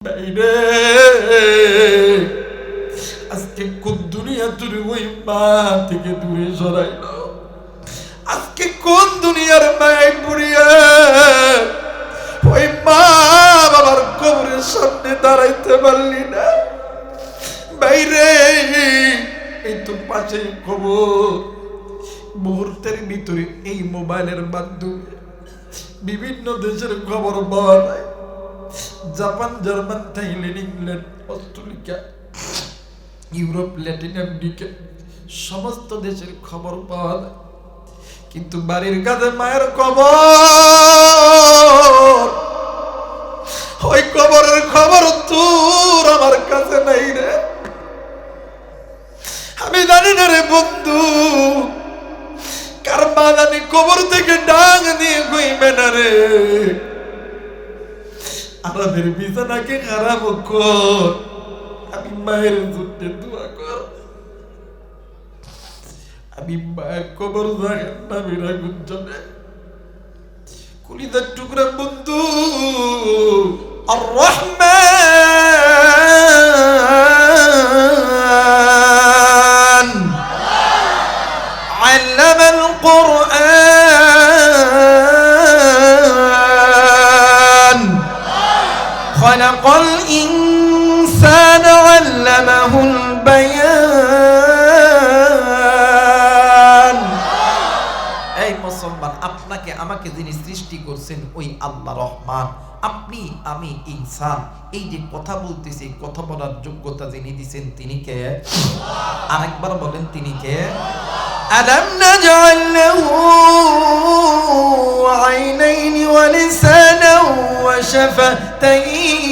বাইরে আজকে কোন দুনিয়া তোর ওই মা থেকে দূরে সরাইল? আজকে কোন দুনিয়ার মায়ের বুড়িয়া ওই মা বাবার কবরের সামনে দাঁড়াইতে পারলি না? বাইরে এই তো পাশে খবর, মুহূর্তের ভিতরে এই মোবাইলের মাধ্যমে বিভিন্ন দেশের খবর পাওয়া যায়। Japan, German, Thailand, England, Australia, Europe, Latin America সমস্ত দেশের খবর পাওয়া যায়, কিন্তু বাড়ির কাছে মায়ের কবর, ওই কবরের খবর তোর আমার কাছে নাই রে। আমি জানি না রে বন্ধু, কার মা জানি কবর থেকে ডাক দিয়ে কইবে না রে, আমাদের বিছানাকে খারাপ কর, আমি মায়ের জন্য দোয়া কর, আমি মায়ের কবর জাহান্নামের আগুন জ্বলে কলিজার টুকরা বন্ধু। আর রহমান আল্লামাল কুরআন খালাকাল ইনসানা আল্লামাহুল বায়ান। এই মুসলমান, আপনাকে আমাকে যিনি সৃষ্টি করছেন ওই আল্লাহ রহমান, আপনি আমি ইনসান, এই যে কথা বলতেছি, কথা বলার যোগ্যতা যিনি দিয়েছেন তিনি কে? আরেকবার বলেন তিনি কে? আলাম নাজআল লাহু আইনাইনি ওয়া লিসানান ওয়া শাফাতাইন।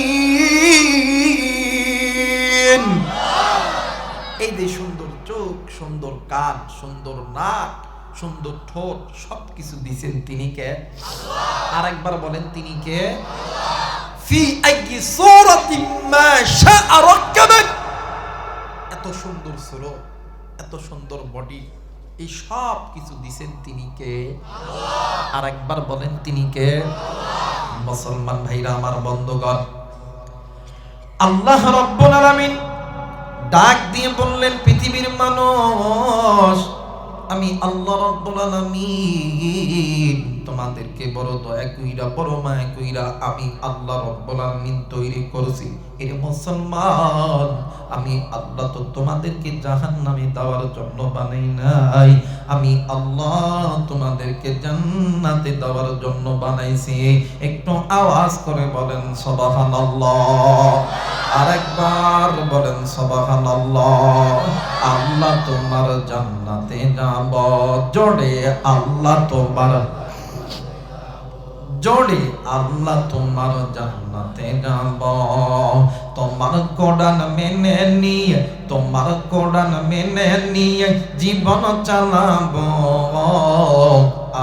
এই যে সুন্দর চোখ, সুন্দর কান, সুন্দর নাক, সুন্দর ঠোঁট, সবকিছু দিয়েছেন তিনি কে? আরেকবার বলেন তিনি কে? ফি আইয়ি সূরাতিন মা শাআ রাক্কাবাক। এত সুন্দর সুরত, এত সুন্দর বডি, এই সব কিছু দিয়েছেন তিনি কে? আরেকবার বলেন তিনি কে? মুসলমান ভাইরা আমার, বন্ধুগণ, আল্লাহ রাব্বুল আলামিন ডাক দিয়ে বললেন, পৃথিবীর মানুষ, আমি আল্লাহ রাব্বুল আলামিন তোমাদেরকে বড় দয়া কইরা, বড় মায়া কইরা আমি আল্লাহ রাব্বুল আলামিন তৈরি করেছি। এর মুসলমান, আমি আল্লাহ তো তোমাদেরকে জাহান্নামে দেওয়ার জন্য বানাই নাই, আমি আল্লাহ তোমাদেরকে জান্নাতে দেওয়ার জন্য বানাইছি। একটু আওয়াজ করে বলেন সুবহানাল্লাহ, আরেকবার বলেন সুবহানাল্লাহ। আল্লাহ তোমার জান্নাতে যাব, জোরে আল্লাহ তোমার, জোরে আল্লাহ তোমার জান্নাতে যাব। তোমার কোরআন মেনে নিয়ে, তোমার কোরআন মেনে নিয়ে জীবন চালাবো,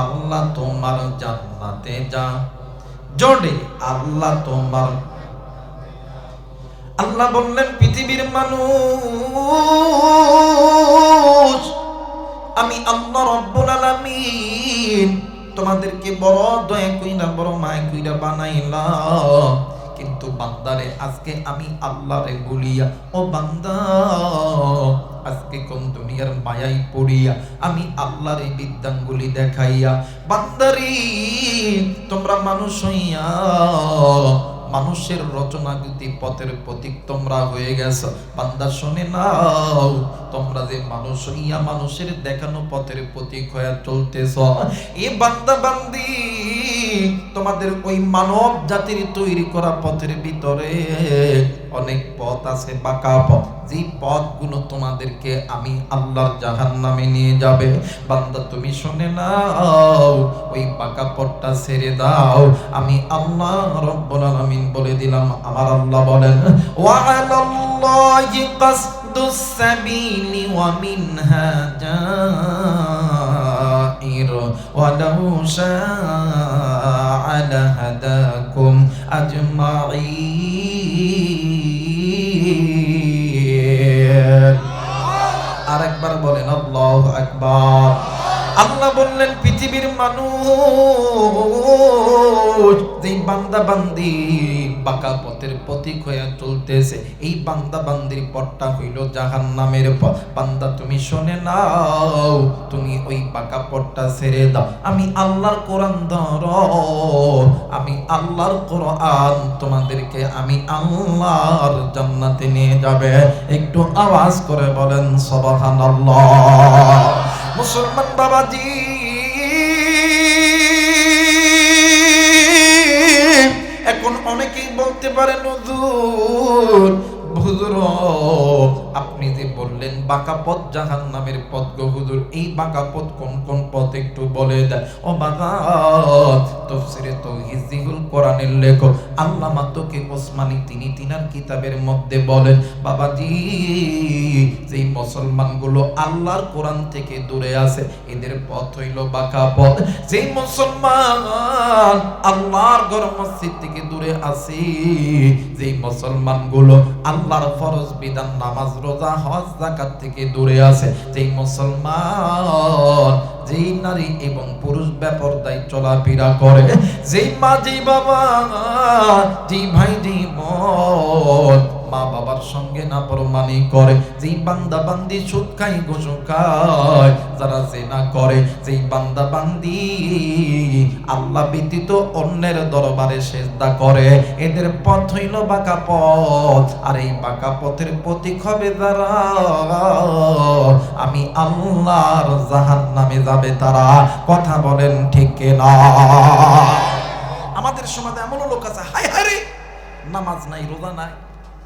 আল্লাহ তোমার জান্নাতে যা, জোরে আল্লাহ তোমার। আল্লাহ বললেন, পৃথিবীর মানুষ, আমি আল্লাহ রাব্বুল আলামিন তোমাদেরকে বড় দয়া কইরা, বড় মায়া কইরা বানাইলাম, কিন্তু বান্দারে আজকে আমি আল্লাহরে বলিয়া, ও বান্দা আজকে কোন দুনিয়ার মায়াই পড়িয়া আমি আল্লাহরে বিদ্যাঙ্গুলি দেখাইয়া, বান্দারি তোমরা মানুষ হইয়া মানুষের রচনাকৃতি পথের প্রতীক তোমরা হয়ে গেছো। বান্দা শুনে নাও, তোমরা যে মানুষ হইয়া মানুষের দেখানো পথের প্রতীক হয়ে চলতেছ, এ বান্দা বান্দি তোমাদের ওই মানব জাতির তৈরি করা পথের ভিতরে অনেক পথ আছে, বাঁকা পথ, যে পথগুলো তোমাদেরকে আমি আল্লাহর জাহান্নামে নিয়ে যাবে। বান্দা তুমি শুনে নাও, ওই বাঁকা পথটা ছেড়ে দাও, আমি আল্লাহ রাব্বুল আলামিন বলে দিলাম। আমার আল্লাহ বলেন, ওয়া আলাল্লাহি কাসদুস সাবিলি ওয়া মিনহা জাইর ওয়া লাউ শাআ লাহাদাকুম আজমাইন। আরেকবার বলেন আল্লাহু আকবার। আল্লাহ বললেন, পৃথিবীর মানুষ, যে বান্দা বান্দি বাঁকা পথের পথিক হয়ে চলতেছে। এই বান্দা বান্দির পথটা হইল জাহান্নামের পথ। বান্দা তুমি শুনে নাও, তুমি ওই বাঁকা পথটা ছেড়ে দাও, আমি আল্লাহর কোরআন ধরো, আমি আল্লাহর কোরআন তোমাদেরকে আমি আল্লাহর জান্নাতে নিয়ে যাবে। একটু আওয়াজ করে বলেন সুবহানাল্লাহ। মুসলমান বাবাজি, এখন অনেকেই বলতে পারেন হুজুর, হুজুর আপনি যে বললেন বাঁকা পথ জাহান্নামের পথ গো হুজুর, এই বাঁকা পথ কোন কোন পথ একটু বলে দেন। ও বাবা, তাফসীরে তাওহীদুল কোরআনের লেখক আল্লামা তকি ওসমানী তিনি তিনার কিতাবের মধ্যে বলেন, বাবাজি যেই মুসলমানগুলো আল্লাহর কোরআন থেকে দূরে আছে এদের পথ হইল বাঁকা পথ। যেই মুসলমান আল্লাহর ঘর মসজিদ থেকে দূরে আছে, যেই মুসলমানগুলো আল্লাহর ফরজ বিধান নামাজ রোজা হজ যাকাত থেকে দূরে আছে, যেই মুসলমান যেই নারী এবং পুরুষ বেপরদায় চলাফেরা করে, যেই মা যেই বাবা যেই ভাই যেই বোন মা বাবার সঙ্গে নাফরমানি করে, যেই বান্দা বান্দি সুদ খায় ঘুষ খায়, যারা জিনা করে, যেই বান্দা বান্দি আল্লাহ ব্যতীত অন্যের দরবারে সিজদা করে, এদের পথ হইল বাঁকা পথ। আর এই বাঁকা পথের প্রতীক হবে যারা আমি আল্লাহর জাহান্নামে যাবে তারা। কথা বলেন ঠিক না? আমাদের সমাজে এমনও লোক আছে, হায় হায় রে, নামাজ নাই, রোজা নাই,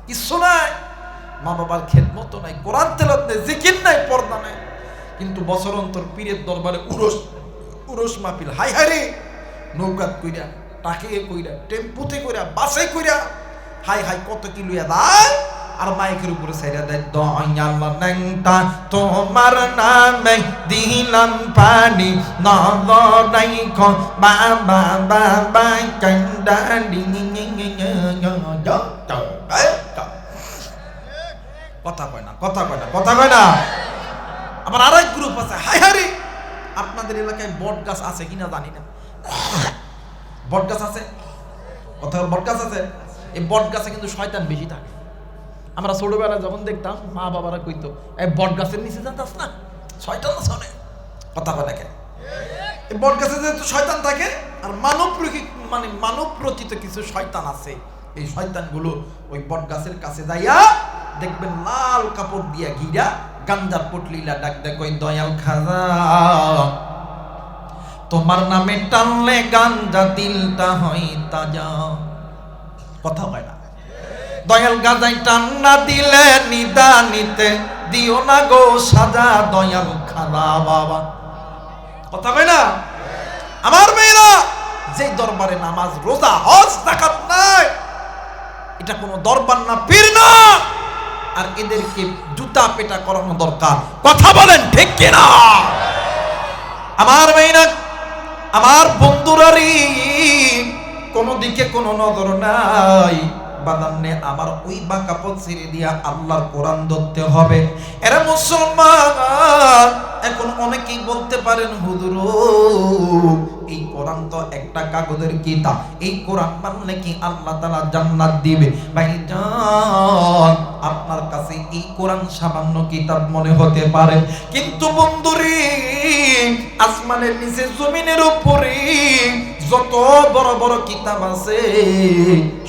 কিছু নাই, মা বাবার খেদমত নাই, কোরআন তেলাওয়াত নাই, জিকির নাই, পর্দা নাই, কিন্তু বছর অন্তর পীরের দরবারে উরস মাহফিল। হায় হায় রে, নৌকাত কইরা, টাকে কইরা, টেম্পুতে কইরা, বাসে কইরা, হায় হায় কত কি লইয়া দেয়, আর মাইকের উপরে ছাইরা দেয়, দয়াল নেংটা তোমার নামে দিলাম পানি, নজরাই খ বাবা বাবা কান্দা ডিং। কথা কয় না, কথা কয় না, কথা কয় না। আবার আরেক গ্রুপ আছে, হায় হায় রে, আপনাদের এলাকায় বট গাছ আছে কিনা জানি না, বট গাছ আছে, কথা বট গাছ আছে, এই বট গাছে কিন্তু শয়তান বেশি থাকে। আমরা ছোটবেলায় যখন দেখতাম মা বাবারা কইতো, এই বট গাছের নিচে যাতাস না, শয়তান আছে অনেক। কথা কয় দেখে, এই বট গাছে যেহেতু শয়তান থাকে, আর মানব রচিত কিছু শয়তান আছে, এই শয়তানগুলো ওই বট গাছের কাছে যাইয়া দেখবেন লাল কাপড় দিয়া ঘিরা গাঞ্জার পটলিলা ডাক দেয়, কই দয়াল খাজা তোমার নামে টানলে গাঞ্জা দিলটা হয় তাজা। কথা হয় না, দয়াল গাজাই টান্না দিলে নিদানিতে দিও না গো সাজা, দয়াল খাজা বাবা। কথা হয় না? আমার মেয়েরা, যে দরবারে নামাজ রোজা হজ যাকাত নাই, এটা কোনো দরবার না, পীর না, আর এদেরকে জুতা পেটা করানো দরকার। কথা বলেন ঠিক কিনা? আমার মেয়েরা, আমার বন্ধুরারি, কোনো দিকে কোনো নজর নাই, বাদান্নে আমার ওই বাঁকা পথ ছেড়ে দিয়া আল্লাহর কোরআন ধরতে হবে। এরা মুসলমান। এখন অনেকেই বলতে পারেন, হুজুর এই কোরআন তো একটা কাগজের কিতাব, এই কোরআন মানলে কি আল্লাহ তাআলা জান্নাত দিবে? ভাইজান, আপনার কাছে এই কোরআন সামান্য কিতাব মনে হতে পারে, কিন্তু বন্ধুরে, আসমানের নিচে জমিনের উপরে যত বড় বড় কিতাব আছে,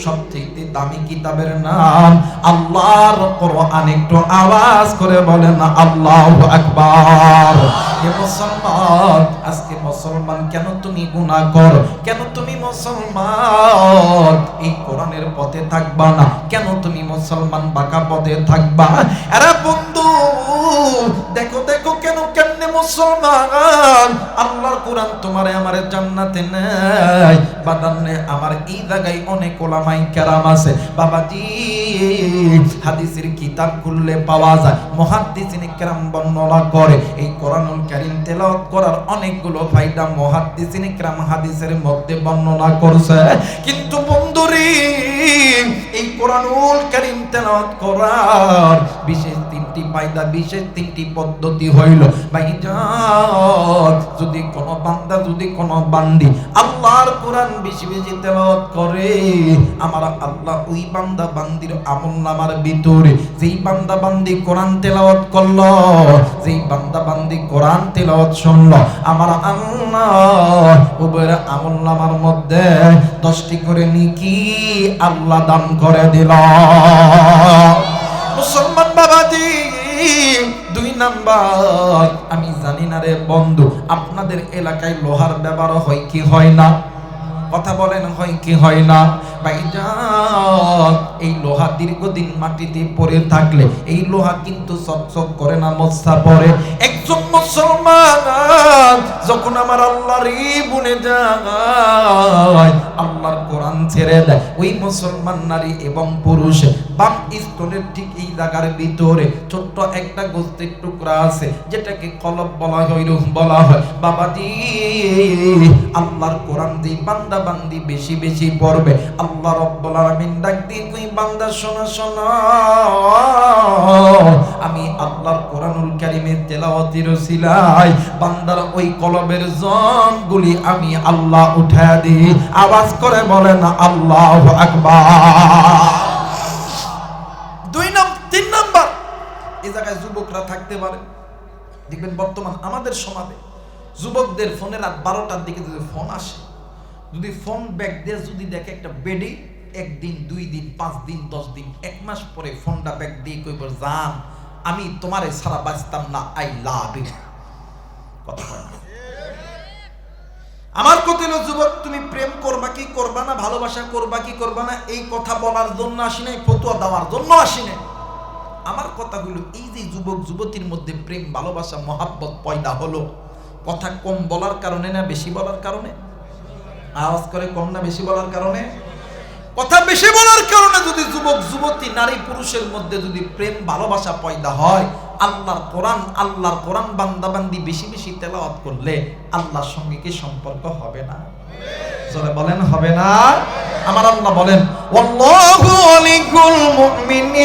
সবথেকে দামি কিতাবের নাম আল্লাহর কোরআন। একটু আওয়াজ করে বলেন আল্লাহু আকবার। হে মুসলমান, আজকে মুসলমান কেন তুমি গুনাহ করো? কেন তুমি মুসলমান এই কোরআনের পথে থাকবা না? কেন তুমি মুসলমান বাঁকা পথে থাকবা? আরে বন্ধু, দেখো দেখো কেন কেমনে মুসলমান আল্লাহর কোরআন তোমারে আমারে জান্নাতে নেয়। বাদান্নে আমার এই জায়গায় অনেক ওলামায়ে কেরাম আছে বাবাজি, হাদিসের কিতাব খুললে পাওয়া যায়, মুহাদ্দিসিনে কেরাম বর্ণনা করে এই কোরআনুল কারীম তেলাওয়াত করার অনেকগুলো ফায়দা মুহাদ্দিসিনে কেরাম হাদিসের মধ্যে বর্ণনা করছে। কিন্তু বন্ধুরে, এই কোরআনুল কারীম তেলাওয়াত করার বিশেষ দিন মুক্তি পায়দা বিশেষ 3টি পদ্ধতি হইল। ভাইজান, যদি কোনো বান্দা যদি কোনো বান্দি আল্লাহর কোরআন বেশি বেশি তেলাওয়াত করে, আমার আল্লাহ ওই বান্দা বান্দির আমলনামার ভিতরে যেই বান্দা বান্দি কোরআন তেলাওয়াত করলো, যেই বান্দা বান্দি কোরআন তেলাওয়াত শুনলো, আমার আল্লাহ উভয়ের আমলনামার মধ্যে 10টি করে নেকি আল্লাহ দান করে দিল। মুসলমান বাবাজি, 2 নাম্বার, আমি জানি না রে বন্ধু, আপনাদের এলাকায় লোহার ব্যবহার হয় কি হয় না? কথা বলেন, হয় কি হয় না? ভাইজান, এই লোহা দীর্ঘদিন মাটিতে পড়ে থাকলে এই লোহা কিন্তু চকচক করে না, মস্তা পড়ে। একজন মুসলমান যখন আমার আল্লাহর বুনে যায়, আল্লাহর কোরআন ছেড়ে দেয়, ওই মুসলমান নারী এবং পুরুষ বাম স্তনের ঠিক এই জায়গার ভিতরে ছোট্ট একটা গোস্তের টুকরা আছে, যেটাকে কলব বলা হয়, রূহ বলা হয়। বাবাজি, আল্লাহর কোরআন দিয়ে বান্দা বান্দি বেশি বেশি পড়বে, আল্লাহ রাব্বুল আলামিন ডাক দিয়ে কই, বান্দা শোনা শোনা, আমি আল্লাহর কোরআনুল কারীমের তেলাওয়াতের ওসিলায় বান্দার ওই কলবের জংগুলি আমি আল্লাহ উঠায় দিই। আওয়াজ করে বলেন আল্লাহু আকবার। 3 নাম্বার, এই জায়গায় যুবকরা থাকতে পারে। দেখবেন বর্তমান আমাদের সমাজে যুবকদের ফোনে রাত 12টার দিকে যদি ফোন আসে, যদি ফোন ব্যাগ দিয়ে যদি দেখে একটা বেডি, 1 দিন 2 দিন 5 দিন 10 দিন 1 মাস পরে ফোনটা ব্যাগ দিয়ে কইব, জান আমি তোমারে ছাড়া বাঁচতাম না, আই লাভ ইউ। কথা হয় না? আমার কথা হলো, যুবক তুমি প্রেম করবা কি করবা না, ভালোবাসা করবা কি করবা না, এই কথা বলার জন্য আসি নাই, ফতোয়া দেওয়ার জন্য আসি নাই। আমার কথা হলো, এই যে যুবক যুবতীর মধ্যে প্রেম ভালোবাসা মহাব্বত পয়দা হলো, কথা কম বলার কারণে না বেশি বলার কারণে? আওয়াজ করে কম না বেশি বলার কারণে? কথা বেশি বলার কারণে যদি যুবক যুবতী নারী পুরুষের মধ্যে যদি প্রেম ভালোবাসা পয়দা হয়, আল্লাহর কোরআন বান্দা বান্দি বেশি বেশি তেলাওয়াত করলে আল্লাহর সঙ্গে কি সম্পর্ক হবে না? জোরে বলেন হবে না? আমার আল্লাহ বলেন, ওয়াল্লাহু ওয়ালিকুল মুমিনিন।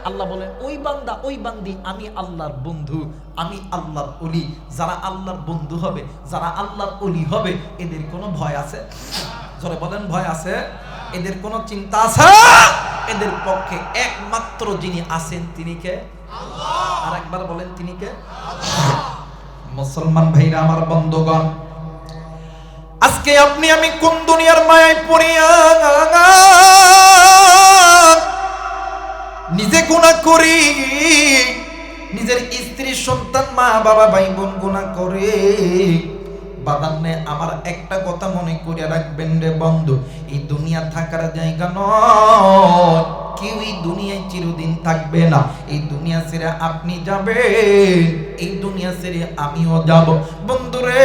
আল্লাহ বলেন, ওই বান্দা ওই বান্দি আমি আল্লাহর বন্ধু, আমি আল্লাহর ওলি। যারা আল্লাহর বন্ধু হবে, যারা আল্লাহর ওলি হবে, এদের কোনো ভয় আছে? জোরে বলেন, ভয় আছে? এদের কোনো চিন্তা আছে? এদের পক্ষে একমাত্র যিনি আছেন তিনি কে? আল্লাহ। আর একবার বলেন, তিনি কে? আল্লাহ। মুসলমান ভাইরা আমার, বন্ধুগণ, আজকে আপনি আমি কোন দুনিয়ার মায়ায় পড়িয়া নিজে গুনাহ করি, নিজের স্ত্রী সন্তান মা বাবা ভাই বোন গুনাহ করে। বাদান্নে আমার একটা কথা মনে করিয়া রাখবেন রে বন্ধু, এই দুনিয়া থাকার জায়গা নয়। কেউ এই দুনিয়ায় চিরদিন থাকবে না। এই দুনিয়া ছেড়ে আপনি যাবেন, এই দুনিয়া ছেড়ে আমিও যাব। বন্ধুরে,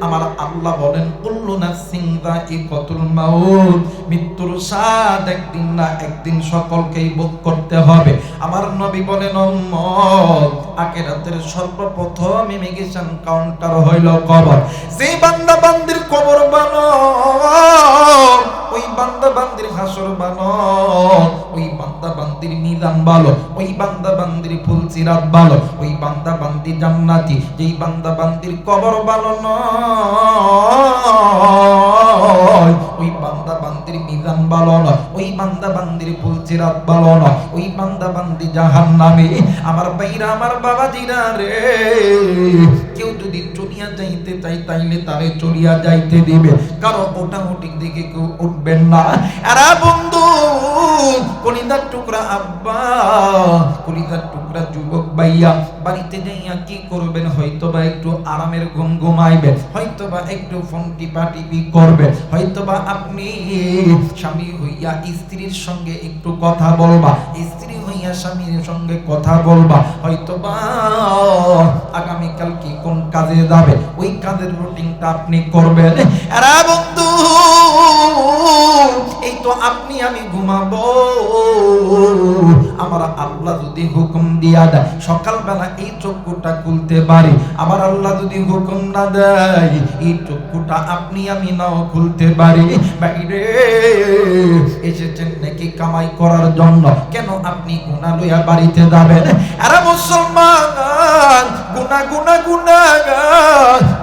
আমার আল্লাহ বলেন, কুল্লু নাফসিন যায়িকাতুল মাউত, মৃত্যুর স্বাদ একদিন না একদিন সকলকেই ভোগ করতে হবে। আমার নবী বলেন, উম্মত, আখিরাতের সর্বপ্রথম ইমিগ্রেশন কাউন্টার হইল কবর। সেই বান্দা বান্দির কবর বানো, ওই বান্দা বান্দির হাসর বানো, ওই বান্দা বান্দির মিজান ভালো, ওই বান্দা বান্দির ফুলসিরাত ভালো, ওই বান্দা বান্দি জান্নাতি। যেই বান্দা বান্দির কবর ভালো নয়, ওই বান্দা বান্দির মিজান ভালো না, ওই বান্দা বান্দির ফুলসিরাত ভালো না, ওই বান্দা বান্দি জাহান্নামী। আমার ভাইরা, আমার বাবাজিরা রে, কেউ যদি চলিয়া যাইতে চাই তাইলে তারে চলিয়া যাইতে দিবে, কারণ ওটা ওটির দিকে কেউ উঠবেন না। আরে বন্ধু, কলিজার টুকরা আব্বা, কলিজার টুকরা যুবক ভাইয়া, বাড়িতে যাইয়া কি করবেন? হয়তোবা একটু আরামের ঘুম ঘুমাইবেন, হয়তোবা একটু ফোন টিপা টিপি করবেন, হয়তোবা আপনি স্বামী হইয়া স্ত্রীর সঙ্গে একটু কথা বলবা, স্ত্রী হইয়া স্বামীর সঙ্গে কথা বলবা, হয়তোবা আগামীকাল কি কোন কাজে যাবে ওই কাজের রুটিনটা আপনি করবেন। আরে বন্ধু, এই তো আপনি আমি ঘুমাবো, আমার আল্লাহ আল্লাহ যদি হুকুম দিয়া দেয় সকালবেলা এই চক্ষুটা খুলতে পারি, আবার আল্লাহ যদি হুকুম না দেয় এই চক্ষুটা আপনি আমি নাও খুলতে পারি। বাইরে এসেছেন নাকি কামাই করার জন্য, কেন আপনি গুনাহ লইয়া বাড়িতে যাবেন? আরে মুসলমান, গুনাহ গুনাহ গুনাহ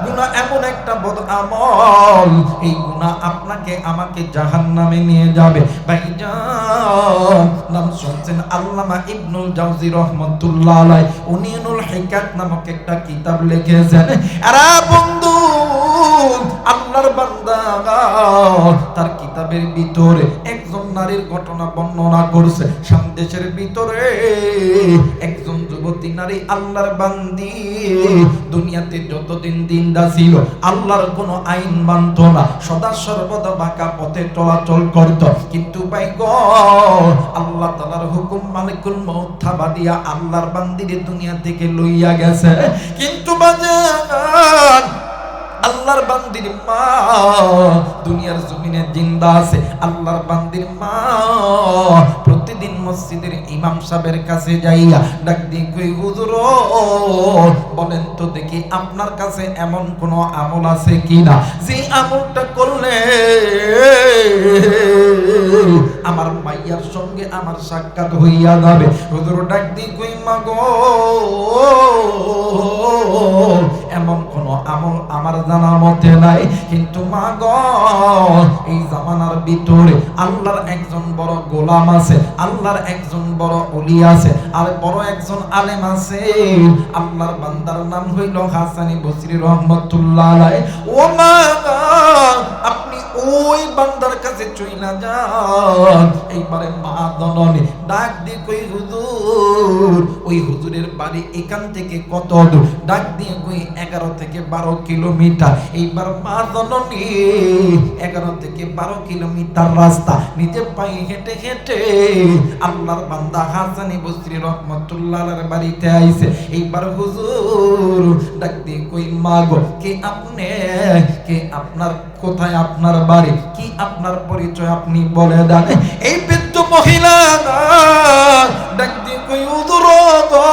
গুনাহ এমন একটা বদ আমল, এই গুনাহ আপনাকে আমাকে জাহান্নামে নিয়ে যাবে। ভাইজান, নাম শুনছেন আল্লামা ইবনুল জাওজি রাহমাতুল্লাহ আলাইহি, উনিনুল হিকাত নামক একটা কিতাব লিখেছেন। আরে বন্ধু, আল্লাহর বান্দা তার কিতাবের ভিতরে একজন নারীর ঘটনা বর্ণনা করছে। সামদেশের ভিতরে একজন যুবতী নারী আল্লাহর বান্দি, দুনিয়াতে যতদিন দিনদা ছিল আল্লাহর কোনো আইন মানত না, সদা সর্বদা বাঁকা পথে চলাচল করত। কিন্তু ভাই গো, আল্লাহ তাআলার হুকুম মালিকুল মউত থাবা দিয়া আল্লাহর বান্দিরে দুনিয়া থেকে লইয়া গেছে। কিন্তু বাজান, আল্লাহর বান্দির মা দুনিয়ার জমিনে জিন্দা আছে। আল্লাহর বান্দির মা প্রতিদিন মসজিদের ইমাম সাহেবের কাছে যাইয়া ডাক দিয়ে কই, হুজুর বলেন তো দেখি আপনার কাছে এমন কোন আমল আছে কিনা যে আমলটা করলে আমার মাইয়ার সঙ্গে আমার সাক্ষাৎ হইয়া যাবে। হুজুর ডাক দিয়ে কই, মা গো, এমন কোন আমল আমার জানা মতে নাই, কিন্তু মা গো, এই জামানার ভিতরে আল্লাহর একজন বড় গোলাম আছে, আল্লাহর একজন বড় ওলি আছে, আর বড় একজন আলেম আছে। আল্লাহর বান্দার নাম হইল হাসানী বসরি রহমাতুল্লাহ আলাইহি। ও মা, আপনি ওই বান্দার কাছে চইলা যান। এইবারে মা জননী ডাক দিয়ে কই, হুজুর, ওই হুজুরের বাড়ি এখান থেকে কত দূর? ডাক দিয়ে কই, 11 থেকে 12 কিলোমিটার। এইবার মা জননী 11 থেকে 12 কিলোমিটার রাস্তা নিজে পায়ে হেঁটে হেঁটে আল্লাহর বান্দা হাসানী বসরি রহমাতুল্লাহ আলাইহির বাড়িতে আইছে। এইবার হুজুর ডাক দিয়ে কই, মা গো, কে আপনি? কে আপনার? কোথায় আপনার বাড়ি? কি আপনার পরিচয় আপনি বলে দেন। এই বৃদ্ধ মহিলা ডাক দিয়ে কই, হুজুর গো,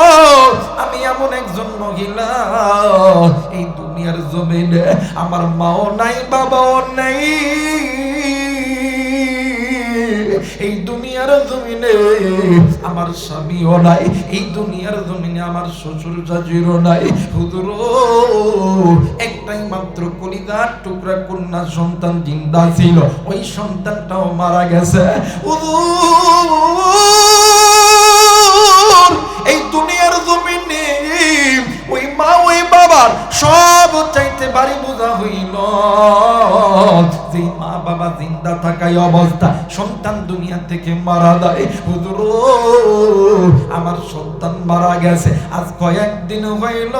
আমি এমন একজন মহিলা, এই দুনিয়ার জমিনে আমার মাও নাই, বাবাও নাই, এই দুনিয়ার জমিনে আমার স্বামীও নাই, এই দুনিয়ার জমিনে আমার শ্বশুর শাশুড়িও নাই। হুজুর, একটাই মাত্র কলিজার টুকরা কন্যা সন্তান জিন্দা ছিল, ওই সন্তানটাও মারা গেছে। এই দুনিয়ার জমিনে ওই মা ওই বাবার সব চাইতে বাড়ি বোঝা হইল যে মা বাবা জিন্দা থাকায় অবস্থা সন্তান দুনিয়া থেকে মারা যায়। হুজুর, আমার সন্তান মারা গেছে আজ কয়েকদিন হইল,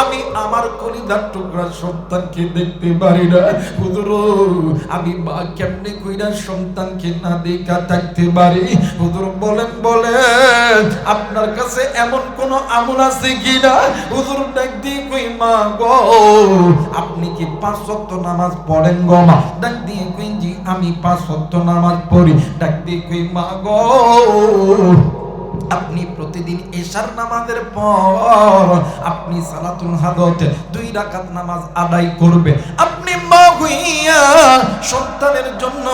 আমি আমার কলিজার টুকরা সন্তানকে দেখতে পারি না। হুজুর, আমি মা কেমনে কইরা সন্তানকে না দেখা থাকতে পারি? হুজুর বলেন বলেন, আপনার কাছে এমন কোন আমল আছে কিনা? হুজুর ডাক দিয়ে কই, মা গো, আপনি কি 5 ওয়াক্ত নামাজ পড়েন গো? মা ডাক দিয়ে কই, জি আমি 5 ওয়াক্ত নামাজ পড়ি। ডাক দিয়ে কই, মা গো, আপনি প্রতিদিন এশার নামাজের পর আপনি সালাতুল হাজতে 2 রাকাত নামাজ আদায় করবে। আপনি মা হইয়া সন্তানের জন্য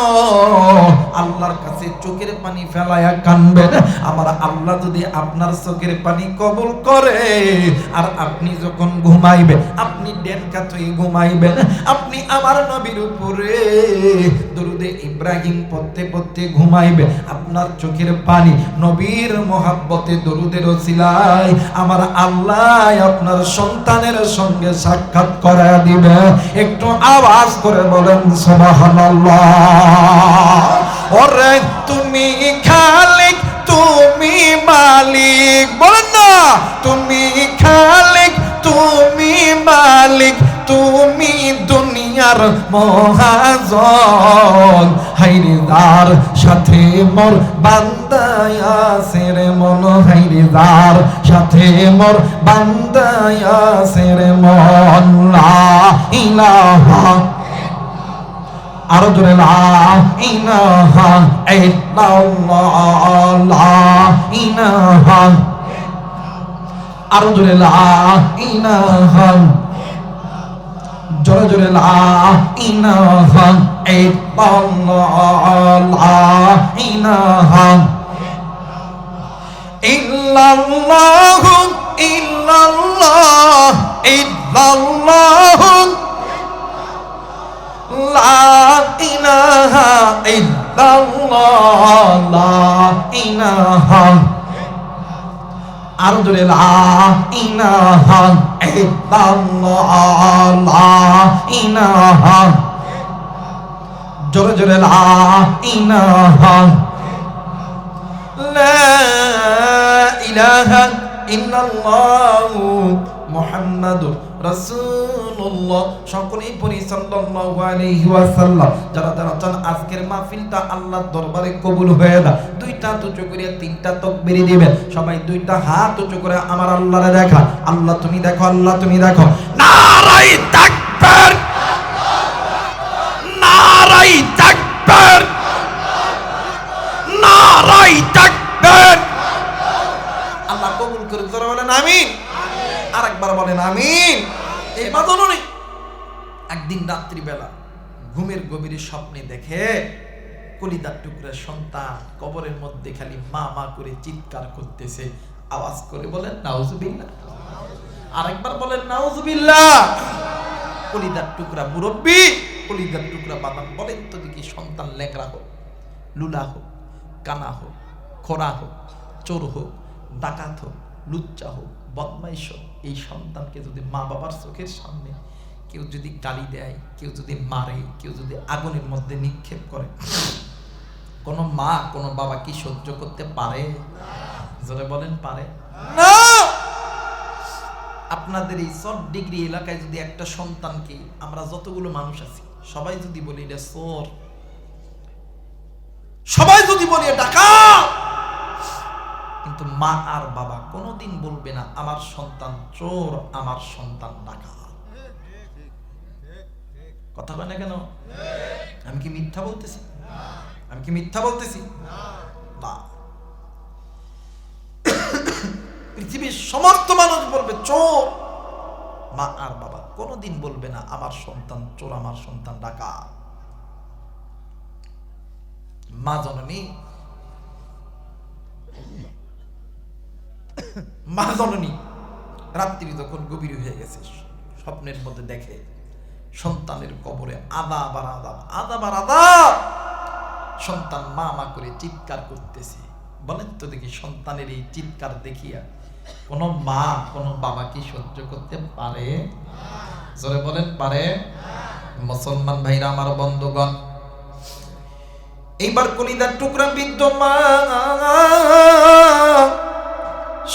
আল্লাহর কাছে চোখের পানি ফেলায়া কাঁদবেন। আমার আল্লাহ যদি আপনার চোখের পানি কবুল করে, আর আপনি যখন ঘুমাইবেন আপনি ডেন কাতই ঘুমাইবেন, আপনি আমার নবীর উপরে দরুদে ইব্রাহিম পড়তে পড়তে ঘুমাইবেন। আপনার চোখের পানি নবীর মহাব্বতে দরুদের ওসিলায় আমার আল্লাহ আপনার সন্তানের সঙ্গে সাক্ষাৎ করায়া দিবে। একটু আওয়াজ করে বলেন সুবহানাল্লাহ। ওরে তুমি খালিক, তুমি মালিক, বলেন না, তুমি খালিক, তুমি মালিক, তুমি দুনিয়ার মহাজন। হাইরে যার সাথে মোর বান্দায় আছে রে মন, হাইরে যার সাথে মোর বান্দায় আছে রে মন। লা ইলাহা আরো জোরে লা ইলাহা ইল্লাল্লাহ লা ইলাহা, আরো জোরে লা ইলাহা, জোরে জোরে লা ইলাহা ইল্লাল্লাহ লা ইলাহা ইল্লাল্লাহ ইল্লাল্লাহ ইল্লাল্লাহ লা ইলাহা ইল্লাল্লাহ লা ইলাহা, আরো জোরে লা ইলাহা ইল্লাল্লাহ লা ইলাহা, জোরে জোরে লা ইলাহা, লা ইলাহা ইল্লাল্লাহ মুহাম্মাদুর রাসূলুল্লাহ। সকলেই পড়ি সাল্লাল্লাহু আলাইহি ওয়াসাল্লাম। যারা যারা চান আজকের মাহফিলটা আল্লাহর দরবারে কবুল হয়ে যায়, দুইটা হাত উঁচু করে তিনটা তাকবীর দিবেন। সবাই দুইটা হাত উঁচু করে আমার আল্লাহরে দেখা, আল্লাহ তুমি দেখো, আল্লাহ তুমি দেখো। নারায়ে তাকবীর, নারায়ে তাকবীর, নারায়ে তাকবীর। আল্লাহ কবুল করে জোরে বলেন আমিন। আরেকবার বলেন আমিন। এই বাদননি একদিন রাত্রিবেলা ঘুমের গভীরে স্বপ্নে দেখে কলিজার টুকরা সন্তান কবরের মধ্যে খালি মা মা করে চিৎকার করতেছে। আওয়াজ করে বলেন নাউজুবিল্লাহ। আরেকবার বলেন নাউজুবিল্লাহ। কলিজার টুকরা মুরব্বি, কলিজার টুকরা বাদাম, বলেন তো দেখি সন্তান লেংড়া হোক, লুলা হোক, কানা হোক, খোড়া হোক, চোর হোক, ডাকাত হোক, লুচ্চা হোক, বদমাইশ হোক, এই সন্তানকে যদি মা বাবার চোখের সামনে কেউ যদি গালি দেয়, কেউ যদি মারে, কেউ যদি আগুনের মধ্যে নিক্ষেপ করে, কোন মা কোন বাবা কি সহ্য করতে পারে? জোরে বলেন পারে না। আপনাদের এই 7 ডিগ্রি এলাকায় যদি একটা সন্তানকে, আমরা যতগুলো মানুষ আছি সবাই যদি বলি এটা চোর, সবাই যদি বলি ডাকাত, কিন্তু মা আর বাবা কোনোদিন বলবে না আমার সন্তান চোর, আমার সন্তান ডাকাত। কথা বলে না কেন? আমি কি মিথ্যা বলতেছি? আমি কি মিথ্যা বলতেছি? না। পৃথিবীর সমস্ত মানুষ বলবে চোর, মা আর বাবা কোনোদিন বলবে না আমার সন্তান চোর, আমার সন্তান ডাকাত। মা জননী, মা জননী রাত্রি যখন গভীর হয়ে গেছে, স্বপ্নের মধ্যে দেখে সন্তানের কবরে আদাব আর আদাব, আদাব আর আদাব। সন্তান মা মা করে চিৎকার করতেছে। বলেন তো দেখি সন্তানের এই চিৎকার দেখিয়া কোন মা কোন বাবা কি সহ্য করতে পারে? জোরে বলেন পারে? মুসলমান ভাইরা আমার, বন্ধুগণ, এইবার কলিজার টুকরা বৃদ্ধ মা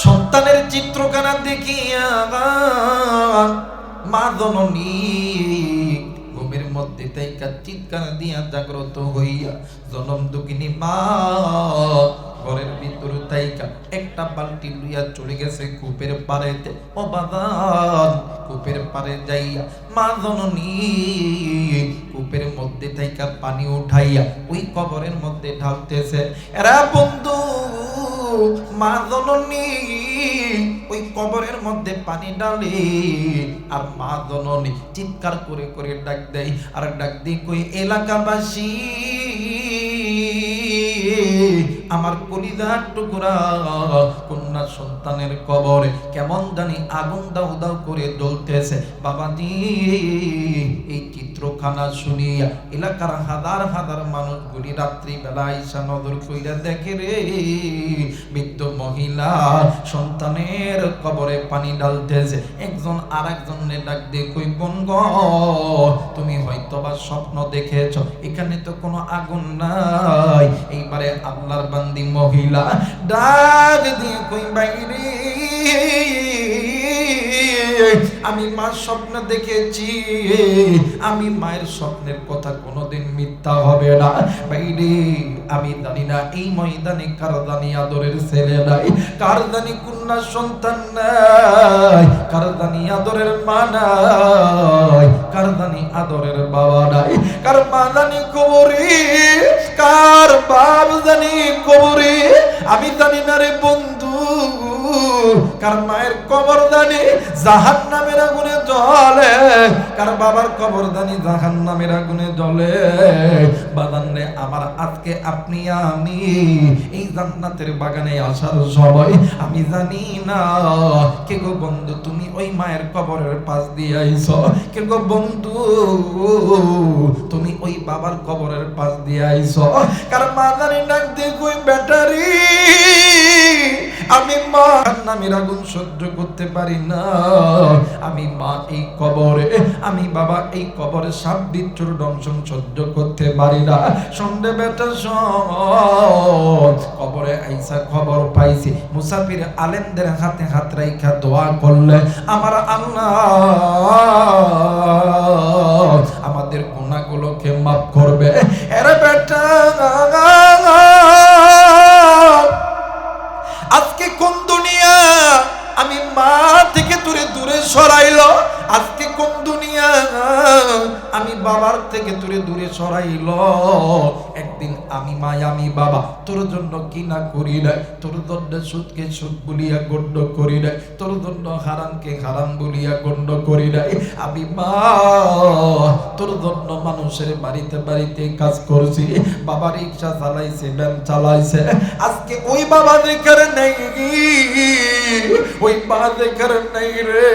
সন্তানের চিত্রখানা দেখিয়া মা জননী ঘুমের মধ্যে তাইকা চিৎকার দিয়া জাগ্রত হইয়া জনম দুঃখিনী মা ঘরের ভিতরে তাইকা একটা বালতি লইয়া চলে গেছে কূপের পাড়েতে। ও বাদান, কূপের পাড়ে যাইয়া মা জননী কূপের মধ্যে তাইকা পানি উঠাইয়া ওই কবরের মধ্যে ঢালতেছে। এরা বন্ধু, মা জননী ওই কবরের মধ্যে পানি ডালে আর মা জননী চিৎকার করে করে ডাক দেয়, আর ডাক দিয়ে কই এলাকাবাসী, আমার কলিজার টুকরা কন্যা সন্তানের কবরে কেমন জানি আগুন দাউ দাউ করে জ্বলতেছে। বাবাজি, এই চিত্রখানা শুনিয়া এলাকার হাজার হাজার মানুষগুলি রাত্রি বেলা আইসা নজর কইরা দেখে রে বৃদ্ধ মহিলা সন্তানের কবরে পানি ঢালতেছে। একজন আর একজনে ডাক দিয়ে কই বোন গো, তুমি হয়তোবা স্বপ্ন দেখেছ, এখানে তো কোনো আগুন নাই। এইবারে আল্লাহর বান্দি মহিলা ডাক দিয়ে কই বাইরে আমি মা স্বপ্ন দেখেছি, আমি মায়ের স্বপ্নের কথা কোনোদিন মিথ্যা হবে না। ভাইরে আমি জানি না এই ময়দানে কার জানি আদরের ছেলে নাই, কার জানি কন্যা সন্তান নাই, কার জানি আদরের মা নাই, কার জানি আদরের বাবা নাই, কার মা জানি কবরে, কার বাপ জানি কবরে। আমি জানি না রে বন্ধু, কার মায়ের কবর দানি জাহান্নামের আগুনে জ্বলে, কার বাবার কবর দানি জাহান্নামের আগুনে জ্বলে। বাদানে আমার আজকে আপনি আমি এই জান্নাতের বাগানে আসার সময় আমি জানি না কে গো বন্ধু তুমি ওই মায়ের কবরের পাশ দিয়ে আইছো, কে গো বন্ধু তুমি ওই বাবার কবরের পাশ দিয়ে আইছো। কার মা জানি ডাক দিয়ে কই ব্যাটারি আমি মা নামের আগুন সহ্য করতে পারি না, আমি মা এই কবরে, আমি বাবা এই কবরে সাপ বিচ্ছুর দংশন সহ্য করতে পারি না। সন্ধ্যে বেটা কবরে আইসা খবর পাইছি মুসাফির আলেমদের হাতে হাত রাইখা দোয়া করলে আমার আল্লাহ আমাদের গুনাহগুলোকে মাফ করবে। এরে বেটা আজকে কোন দুনিয়া আমি মা থেকে দূরে দূরে সরাইলো, আজকে কোন দুনিয়া আমি বাবার থেকে দূরে দূরে সরাইলো। একদিন আমি মা আমি বাবা তোর জন্য কি না করি নাই, তোর জন্য সুদকে সুদ বলিয়া গণ্য করি নাই, তোর জন্য হারামকে হারাম বলিয়া গণ্য করি নাই। আমি মা তোর জন্য মানুষের বাড়িতে বাড়িতে কাজ করছি, বাবা রিক্সা চালাইছে, ভ্যান চালাইছে, আজকে ওই বাবা দেখার নেই, ওই মা দেখার নেই রে।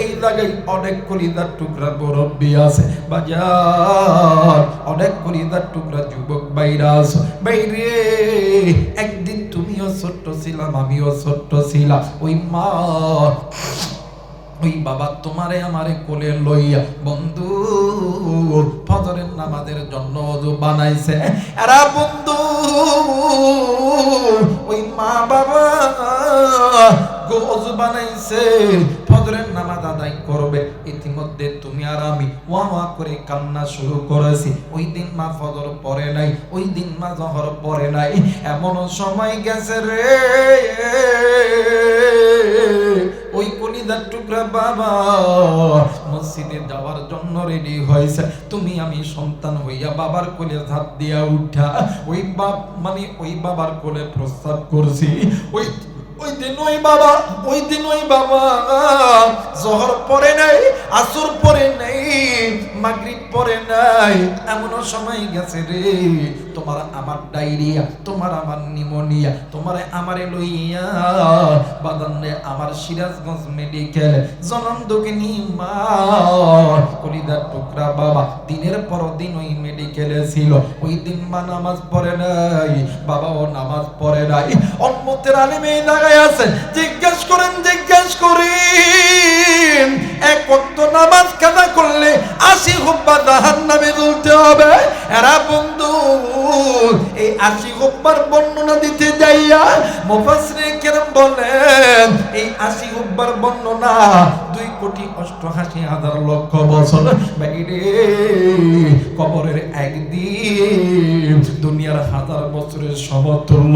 এই জায়গায় অনেক কলিজার টুকরা মুরব্বি আছে বাজার, অনেক কলিজার টুকরা যুবক বাইরা আছে। বাইরে একদিন তুমিও ছোট্ট ছিলাম, আমিও ছোট্ট ছিলাম, ওই মা ওই বাবা তোমারে আমারে কোলে লইয়া বন্ধু ফজরের নামাজের জন্য ওযু বানাইছে। এরা বন্ধু ওই মা বাবা ওযু বানাইছে, ফজরের নামাজ আদায় করবে, ইতিমধ্যে তুমি আর আমি ওয়া ওয়া করে কান্না শুরু করেছি। ওই দিন মা ফজর পড়ে নাই, ওই দিন মা জোহর পড়ে নাই, এমন সময় গেছে রে ওই কলিজার টুকরা বাবা মসজিদে যাওয়ার জন্য রেডি হয়েছে। তুমি আমি সন্তান হইয়া বাবার কোলে হাত দিয়া উঠা ওই বাপ মানে ওই বাবার কোলে প্রস্তাব করছি। ওই দিন ওই বাবা জোহর পড়ে নাই, আসর পড়ে নাই, মাগরিব পড়ে নাই, এমন সময় গেছে রে তোমার আমার ডায়রিয়া, তোমার আমার নিউমোনিয়া, তোমার আমারে লইয়া বাদানে আমার সিরাজগঞ্জ মেডিকেল জনম দক্ষিণী মা কলিদার টুকরা বাবা দিনের পর দিন ওই মেডিকেলে ছিল। ওই দিন মা নামাজ পড়ে নাই, বাবাও নামাজ পড়ে নাই। উম্মতের আলেম এই জায়গায় আছে, জিজ্ঞেস করেন এক ওয়াক্ত নামাজ কাজা করলে 80 হুব্বা জাহান্নামে জ্বলতে হবে। এরা বন্ধু এই 80 হুব্বার বর্ণনা দিতে যাইয়া মুফাসসিরিন কেরাম বলেন এই 80 হুব্বার বর্ণনা 2,88,000 লক্ষ বছর। বাইরে কবরের একদিন দুনিয়ার 1000 বছরের সমতুল্য।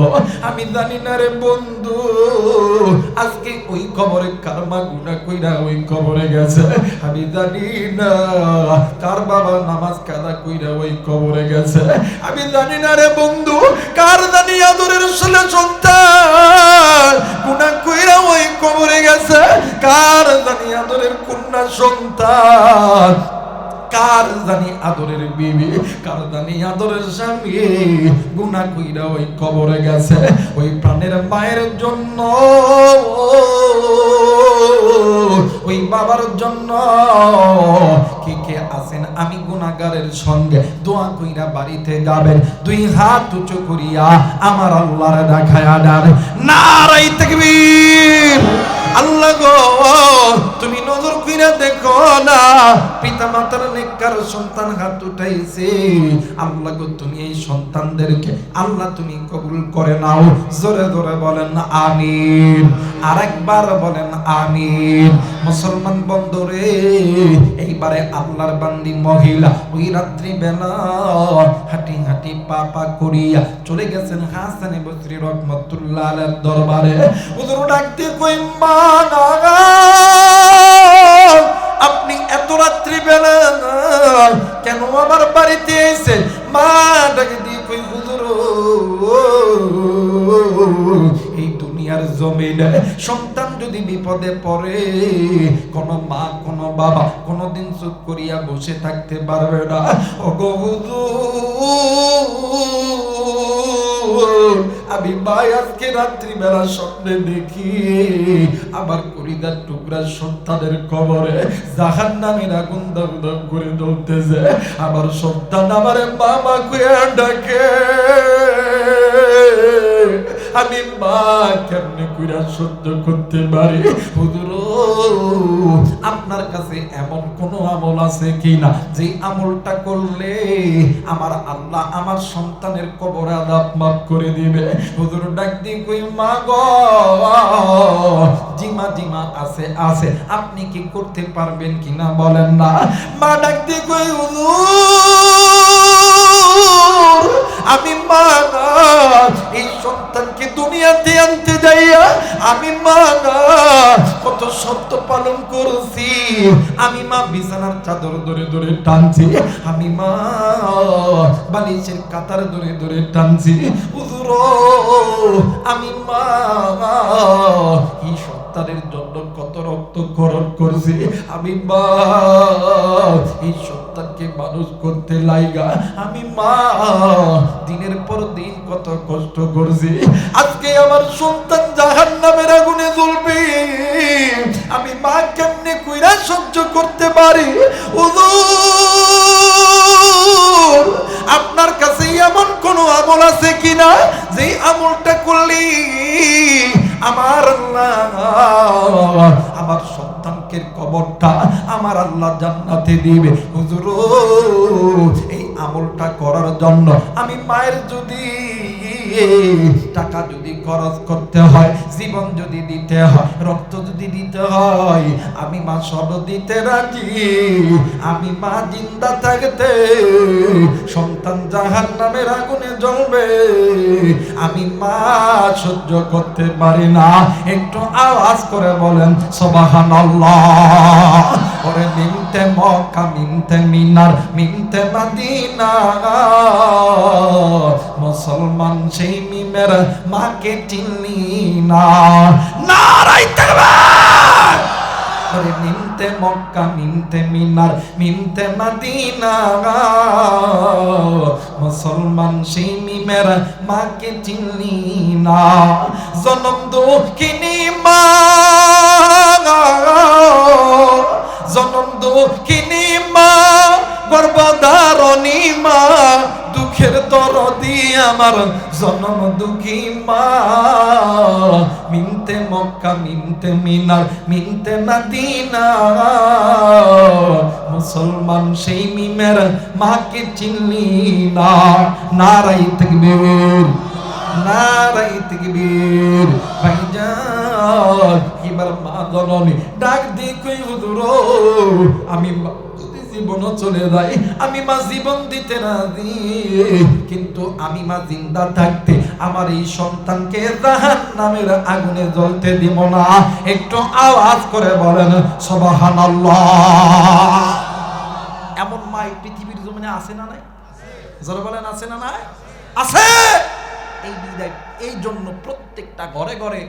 আমি জানি না রে বন্ধু আজকে ওই কবরে কার মা গুনাহ কইরা ওই কবরে গেছে, আমি জানি না কার বাবা নামাজ কাজা কইরা ওই কবরে গেছে, আমি জানি না রে বন্ধু কার জানি আদরের ছেলে সন্তান গুনাহ কইরা ওই কবরে গেছে, কার জানি আদরের কন্যা সন্তান, কার জানি আদরের বিবি, কার জানি আদরের স্বামী গুনাহ কইরা ওই কবরে গেছে। ওই প্রাণের মায়ের জন্য ওই বাবার জন্য কে কে আছেন আমি গুনাহগারের সঙ্গে দোয়া কইরা বাড়িতে যাবেন, 2 হাত উঁচু করিয়া আমার আল্লাহর দেখায়া দেন নারায়ে তাকবীর। আল্লাহ গো তুমি নজর কইরা দেখো না পিতা মাতার নেক টাকার সন্তান হাত উঠাইছে, আল্লাহ গো তুমি এই সন্তানদেরকে আল্লাহ তুমি কবুল করে নাও। জোরে জোরে বলেন আমিন, আরেকবার বলেন আমিন। মুসলমান বন্ধুরে, এইবারে আল্লাহর বান্দি মহিলা ওই রাত্রি বেলা হাঁটি হাঁটি পা পা করিয়া চলে গেছেন হাসান বসরি রহমাতুল্লাহ আলাইহির দরবারে। হুজুর ডাক দিয়ে কই, মা আপনি এত রাত্রি বেলা কেন আমার বাড়িতে এসেছেন? মা ডাক দিয়ে কই, হুজুর এই দুনিয়ার জমিনে সন্তান যদি বিপদে পড়ে, কোন মা কোন বাবা কোনদিন চুপ করিয়া বসে থাকতে পারবে না। ওগো হুজুর, আমি ভাই আজকে রাত্রি বেলা স্বপ্নে দেখি আমার কলিজার টুকরা সন্তানের কবরে জাহান্নামের আগুন দাগ দাগ করে জ্বলতেছে। আমার সন্তান আমারে বাবা কইয়া ডাকে, আমি মা কেমনে কইরা সহ্য করতে পারি? হুজুর আপনার কাছে এমন কোন আমল আছে কিনা যে আমলটা করলে আমার আল্লাহ আমার সন্তানের কবর আযাব মাফ করে দিবে? হুজুর ডাক দিয়ে কই, মা গো জিমা জিমা আছে আছে, আপনি কি করতে পারবেন কিনা বলেন না। মা ডাক দিয়ে কই, হুজুর আমি মা না, এই সন্তানকে দুনিয়াতে আনতে যাইয়া আমি মা না কত সত্য পালন করছি। আমি মা বিছানার চাদর ধরে ধরে টানছি, আমি মা বালিশের কাতার ধরে ধরে টানছি। হুজুর আমি মা এই সন্তানের জন্য কত রক্ত খরচ করছি, আমি মা এই সন্তানকে মানুষ করতে লাইগা আমি মা দিনের পর দিন কত কষ্ট করছি। আজকে আমার সন্তান জাহান্নামের আগুনে জ্বলবে, আমি মা কেমনে কইরা সহ্য করতে পারি? হুজুর আপনার কাছে এমন কোন আমল আছে কিনা যে আমলটা করলি আমার আল্লাহ আমার সন্তানকে কবরটা আমার আল্লাহ জান্নাতে দিবে? হুজুর এই আমলটা করার জন্য আমি মায়ের যদি টাকা যদি খরচ করতে হয়, জীবন যদি দিতে হয়, রক্ত যদি দিতে হয়, আমি মা সব দিতে রাজি। আমি মা জিন্দা থাকতে সন্তান জাহান্নামের আগুনে জ্বলবে, আমি মা সহ্য করতে পারি না। একটু আওয়াজ করে বলেন সুবহানাল্লাহ। ওরে মিনতে মক্কা মিনতে মিনার মিনতে মদিনা, মুসলমান সেই মিমের মাকে চিনি না। নারায়ে তাকবীর। ওরে মিনতে মক্কা মিনতে মিনার মিনতে মদিনা, মুসলমান সেই মিমের মাকে চিনি না। জনম দুঃখিনী মা, জনম দুঃখিনী মা, গর্ভধারণী মা, দুঃখের দরদি আমার জনম দুঃখী মা। মিনতে মক্কা মিনতে মিনার মিনতে মদিনা, মুসলমান সেই মিমের মাকে চিনলি না। নারায়ে তাকবীর, নারায়ে তাকবীর। ভাইজান এবার মা জননী ডাক দিয়ে কই, হুজুর আমি জীবন চলে যায় আমি মা জীবন দিতে রাজি, কিন্তু আমি মা জিন্দা থাকতে আমার এই সন্তানকে জাহান্নামের আগুনে জ্বলতে দিব না। একটু আওয়াজ করে বলেন সুবহানাল্লাহ। এমন মা এই পৃথিবীর জমিনে আছে না নাই? যারা বলেন আছে না নাই? আছে। এই জন্য প্রত্যেকটা ঘরে ঘরে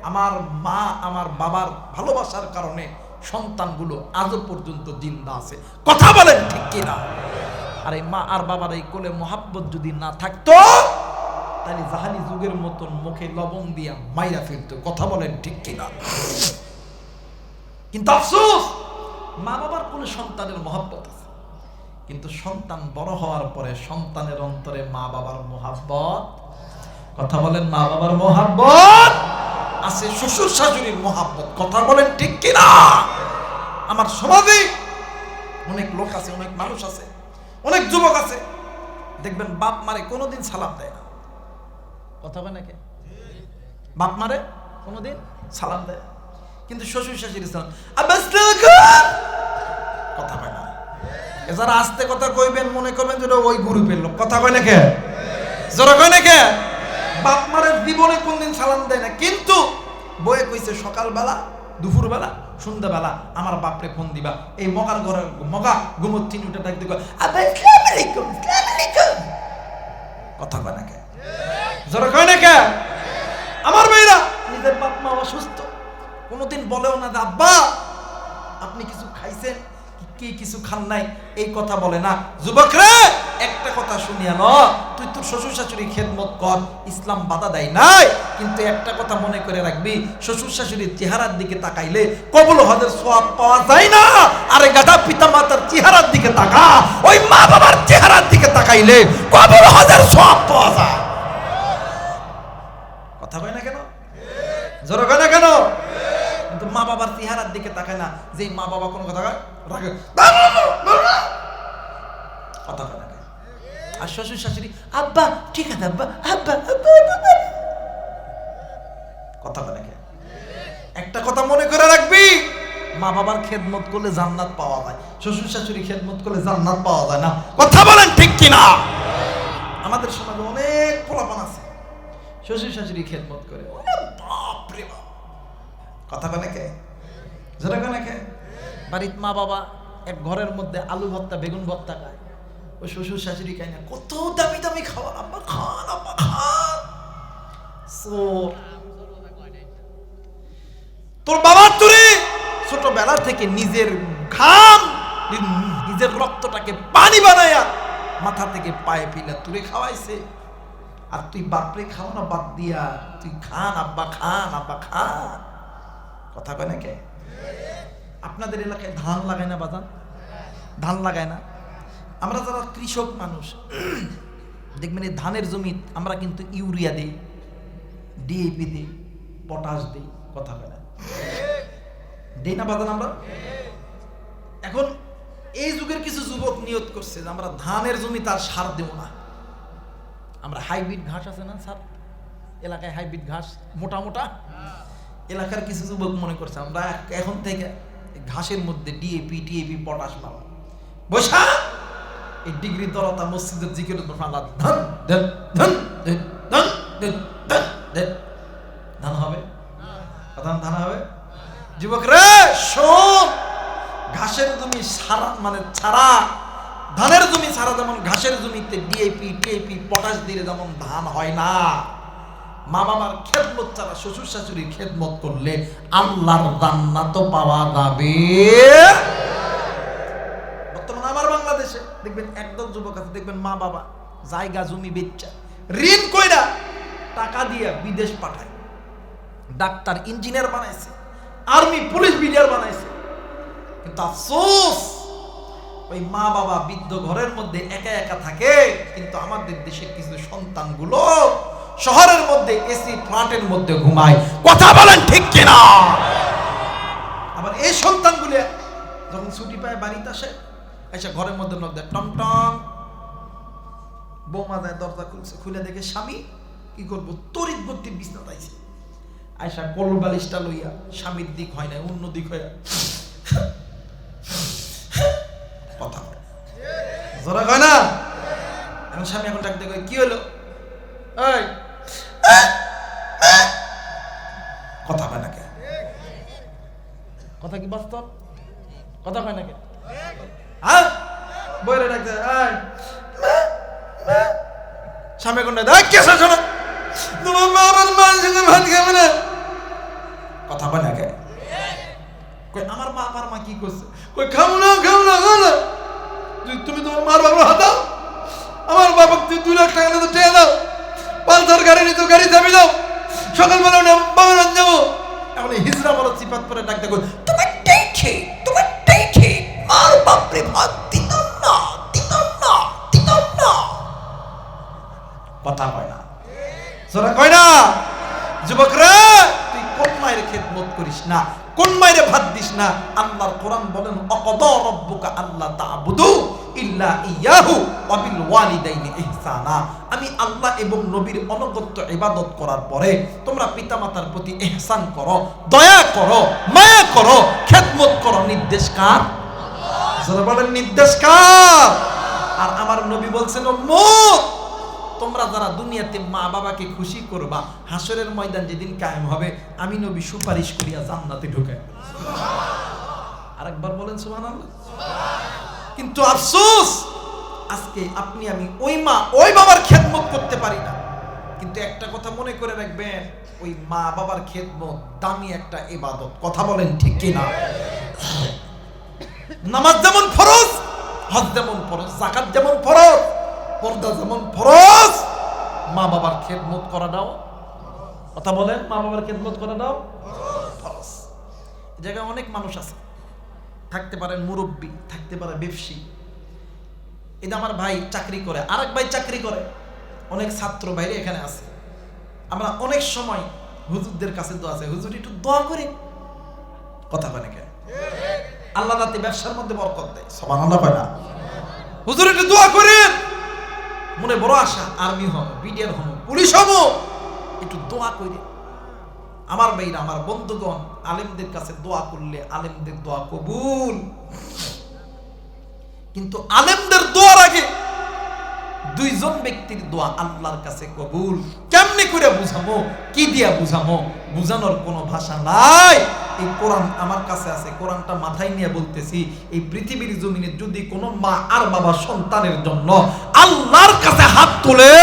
আমার মা আমার বাবার ভালোবাসার কারণে সন্তানগুলো আজও পর্যন্ত জিন্দা আছে। কথা বলেন ঠিক কিনা? আর এই মা আর বাবার এই কোলে মোহাব্বত যদি না থাকতো তাহলে জাহালি যুগের মতন মুখে লবণ দিয়া মাইরা ফেলতো। কথা বলেন ঠিক কিনা? কিন্তু আফসোস মা বাবার কোলে সন্তানের মোহাব্বত আছে, কিন্তু সন্তান বড় হওয়ার পরে সন্তানের অন্তরে মা বাবার মোহাব্বত, কথা বলেন মা বাবার মোহাব্বত আছে, শ্বশুর শাশুড়ির মোহাব্বত। কথা বলেন ঠিক কিনা? আমার সমাজে অনেক লোক আছে, অনেক মানুষ আছে, অনেক যুবক আছে, দেখবেন বাপ মারে কোনোদিন সালাম দেয় না। কথা বলে নাকি? বাপ মারে কোনোদিন সালাম দেয় না, কিন্তু শ্বশুর শাশুড়ি সালাম কথা কয় না। যারা আস্তে কথা কইবেন মনে করবেন যে ওই গ্রুপের লোক। কথা কয় নাকি? জোরে কয় নাকি? বাপ মারের জীবনে কোনদিন সালাম দেয় না, কিন্তু বয়ে কইছে সকালবেলা, দুপুরবেলা, সন্ধ্যাবেলা আমার বাপরে ফোন দিবা। এই মগার ঘরের মগা ঘুমোর তিন উঠে ডাক দিবা, আসসালামু আলাইকুম, আসসালামু আলাইকুম। কথা কয় নাকি? জোরে কয় নাকি? আমার মেয়েরা নিজের বাপ মা অসুস্থ, কোনোদিন বলেও না আব্বা আপনি কিছু খাইছেন কি কিছু খান নাই, এই কথা বলে না। যুবক রে, একটা কথা শুনিয়া ন, তুই তোর শ্বশুর শাশুড়ি খেদমত কর, ইসলাম বাধা দেয় নাই, কিন্তু একটা কথা মনে করে রাখবি, শ্বশুর শাশুড়ির চেহারার দিকে তাকাইলে কবুল হজের সওয়াব পাওয়া যায় না। আরে গাধা, পিতা মাতার চেহারার দিকে তাকা, ওই মা বাবার চেহারার দিকে তাকাইলে কবুল হজের সওয়াব পাওয়া যায়। কথা কয় না কেন? জোরে কয় না কেন? কিন্তু মা বাবার চেহারার দিকে তাকায় না, যে মা বাবা কোনো কথা কয় রাগে কথা কয় না। আর শ্বশুর শাশুড়ি আব্বা ঠিক আছে, আব্বা আব্বা কথা কয় না। একটা কথা মনে করে রাখবি, মা বাবার খেদমত করলে জান্নাত পাওয়া যায়, শ্বশুর শাশুড়ি খেদমত করলে জান্নাত পাওয়া যায় না। কথা বলেন ঠিক কিনা? আমাদের সমাজে অনেক পোলাপান আছে শ্বশুর শাশুড়ি খেদমত করে, বাপ রে বাপ। কথা কয় নাকি? জোরে কয় নাকি? বাড়ির মা বাবা এক ঘরের মধ্যে আলু ভর্তা বেগুন ভর্তা খায়, ওই শ্বশুর শাশুড়ি খায় না। কত দামি দামি খাবার, আব্বা খান, আব্বা খান। তোর বাবার তুরে ছোটবেলা থেকে নিজের ঘাম, নিজের রক্তটাকে পানি বানায়া মাথা থেকে পায়ে ফেলে তুরে খাওয়াইছে, আর তুই বাপরে খাও না বাদ দিয়া তুই খান, আব্বা খান, আব্বা খান। কথা কয় নাকি? আপনাদের এলাকায় ধান লাগায় না বাজান? ধান লাগায় না? আমরা যারা কৃষক মানুষ দেখবেন এই ধানের জমি আমরা কিন্তু ইউরিয়া দিই, ডিএপি দিই, পটাশ দিই। কথা কয় না? দিই না বাজান আমরা? এখন এই যুগের কিছু যুবক নিয়ত করছে যে আমরা ধানের জমি তার সার দেব না, আমরা হাইব্রিড ঘাস আছে না স্যার, এলাকায় হাইব্রিড ঘাস মোটা মোটা, এলাকার কিছু যুবক মনে করছে আমরা এখন থেকে ঘাসের মধ্যে ডিএপি টিএপি পটাশ মারব। বসা এই ডিগ্রি দরতা মসজিদের জিকির ধান ধান ধান ধান ধান ধান ধান হবে, ধান হবে। যুবক রে শোন, ঘাসের জমি সারা মানে ছাড়া, ধানের জমি ছাড়া যেমন ঘাসের জমিতে ডিএপি টিএপি পটাশ দিলে যেমন ধান হয় না, মা বাবার খেদমত ছাড়া শ্বশুর শাশুড়ির খেদমত করলে আল্লাহর জান্নাত পাওয়া যাবে। বর্তমানে আমার বাংলাদেশে দেখবেন একদল যুবক আছে, দেখবেন মা বাবা জায়গা জমি বেচা ঋণ কইরা টাকা দিয়ে বিদেশ পাঠায়, ডাক্তার ইঞ্জিনিয়ার বানাইছে, আর্মি পুলিশ বিডিআর বানাইছে, কিন্তু আফসোস ওই মা বাবা বৃদ্ধ ঘরের মধ্যে একা একা থাকে। কিন্তু আমাদের দেশের কিছু সন্তানগুলো শহরের মধ্যে এসি ফ্ল্যাটের মধ্যে ঘুমায়। কথা বলেন ঠিক কিনা? আবার এই সন্তানগুলো যখন ছুটি পায় বাড়িতে আসে, এসে ঘরের মধ্যে নক দেয়, টমটম, বৌমা যায়, দরজা খুলছে, খুলে দেখে স্বামী কি করবো তরিত গতির বিছনা তাইছে, আয়সা কলম বালিশটা লইয়া স্বামীর দিক হয় না অন্য দিক হইয়া কথা জোরা কয় না। এখন স্বামী এখন ডাক দেখো কি হলো, এই কথা কয় নাকি? কথা কি বাস্তব? কথা কয় নাকি? হ্যাঁ বইরে ডাকতে স্বামী এখন ডাক কে শোনো তোমার মা আমার মার সঙ্গে ভাত খাবে না। কথা কয় নাকি? কই আমার মা আমার মা কি করছে? কই খাবো না খাবো না খাবো না। তুমি তোমার মার বাবার হাত দাও, আমার বাবাকে 2 লাখ টাকা তো টেয়ে দাও, পালসার গাড়ি নিয়ে তো গাড়ি চাবি দাও, সকালবেলা বাবার হাত যাবো। এখন হিজড়া বলো চিপাত করে ডাক দেখো, তোমার ঠিক মার বাপরে ভাত দিতাম না দিতাম না দিতাম না। কথা কয় না? জোরা কয় না? যুবক রে, তুই কোন মায়ের খেদমত করিস না, কোন মায়ের ভাত দিস না। আল্লাহর কোরআন বলেন অকদা রাব্বুকা আল্লা তা'বুদু ইল্লা ইয়াহু ওয়া বিল ওয়ালিদাইনি ইহসানা। আমি আল্লাহ এবং নবীর অনগত্য ইবাদত করার পরে তোমরা পিতামাতার প্রতি ইহসান করো, দয়া করো, মায়া করো, খেদমত করো। নির্দেশ কার? যারা বলেন নির্দেশ কার? আর আমার নবী বলছেন উম্মত, তোমরা যারা দুনিয়াতে মা বাবাকে খুশি করবা, হাসরের ময়দান যেদিন কায়েম হবে আমি নবী সুপারিশ করিয়া জান্নাতে ঢুকাই। আরেকবার বলেন সুবহানাল্লাহ। কিন্তু আফসোস, আজকে আপনি আমি ওই মা ওই বাবার খেদমত করতে পারি না। কিন্তু একটা কথা মনে করে রাখবেন, ওই মা বাবার খেদমত দামি একটা ইবাদত। কথা বলেন ঠিক কিনা? নামাজ যেমন ফরজ, হজ যেমন ফরজ, যাকাত যেমন ফরজ, পর্দা যেমন ফরজ, মা বাবার খেদমত করাটাও, কথা বলেন, মা বাবার খেদমত করাটাও ফরজ। এই জায়গায় অনেক মানুষ আছে, থাকতে পারেন মুরব্বী, থাকতে পারে ব্যবসায়ী। এটা আমার ভাই চাকরি করে, আরেক ভাই চাকরি করে, অনেক ছাত্র বাইরে এখানে আছে। আমরা অনেক সময় হুজুরদের কাছে দোয়া আছে, হুজুর একটু দোয়া করি। কথা বলে কেন? আল্লাহ রাতে ব্যবসার মধ্যে বরকত দেয়, সুবহানাল্লাহ কয় না? হুজুর একটু দোয়া করেন, মনে বড় আশা, আর্মি হব, বিডিআর হব, পুলিশ হব, একটু দোয়া করি। আমার ভাইরা, আমার বন্ধুগণ, আলেমদের কাছে দোয়া করলে আলেমদের দোয়া কবুল। কিন্তু আলেমদের দোয়ার আগে দুইজন ব্যক্তির দোয়া আল্লাহর কাছে কবুল। কেমনে করে বুঝাবো? কি দিয়া বুঝাবো? বুঝানোর কোনো ভাষা নাই। এই কোরআন আমার কাছে আছে, কোরআনটা মাথায় নিয়ে বলতেছি, এই পৃথিবীর জমিনে যদি কোনো মা আর বাবা সন্তানের জন্য আল্লাহর কাছে হাত তোলে,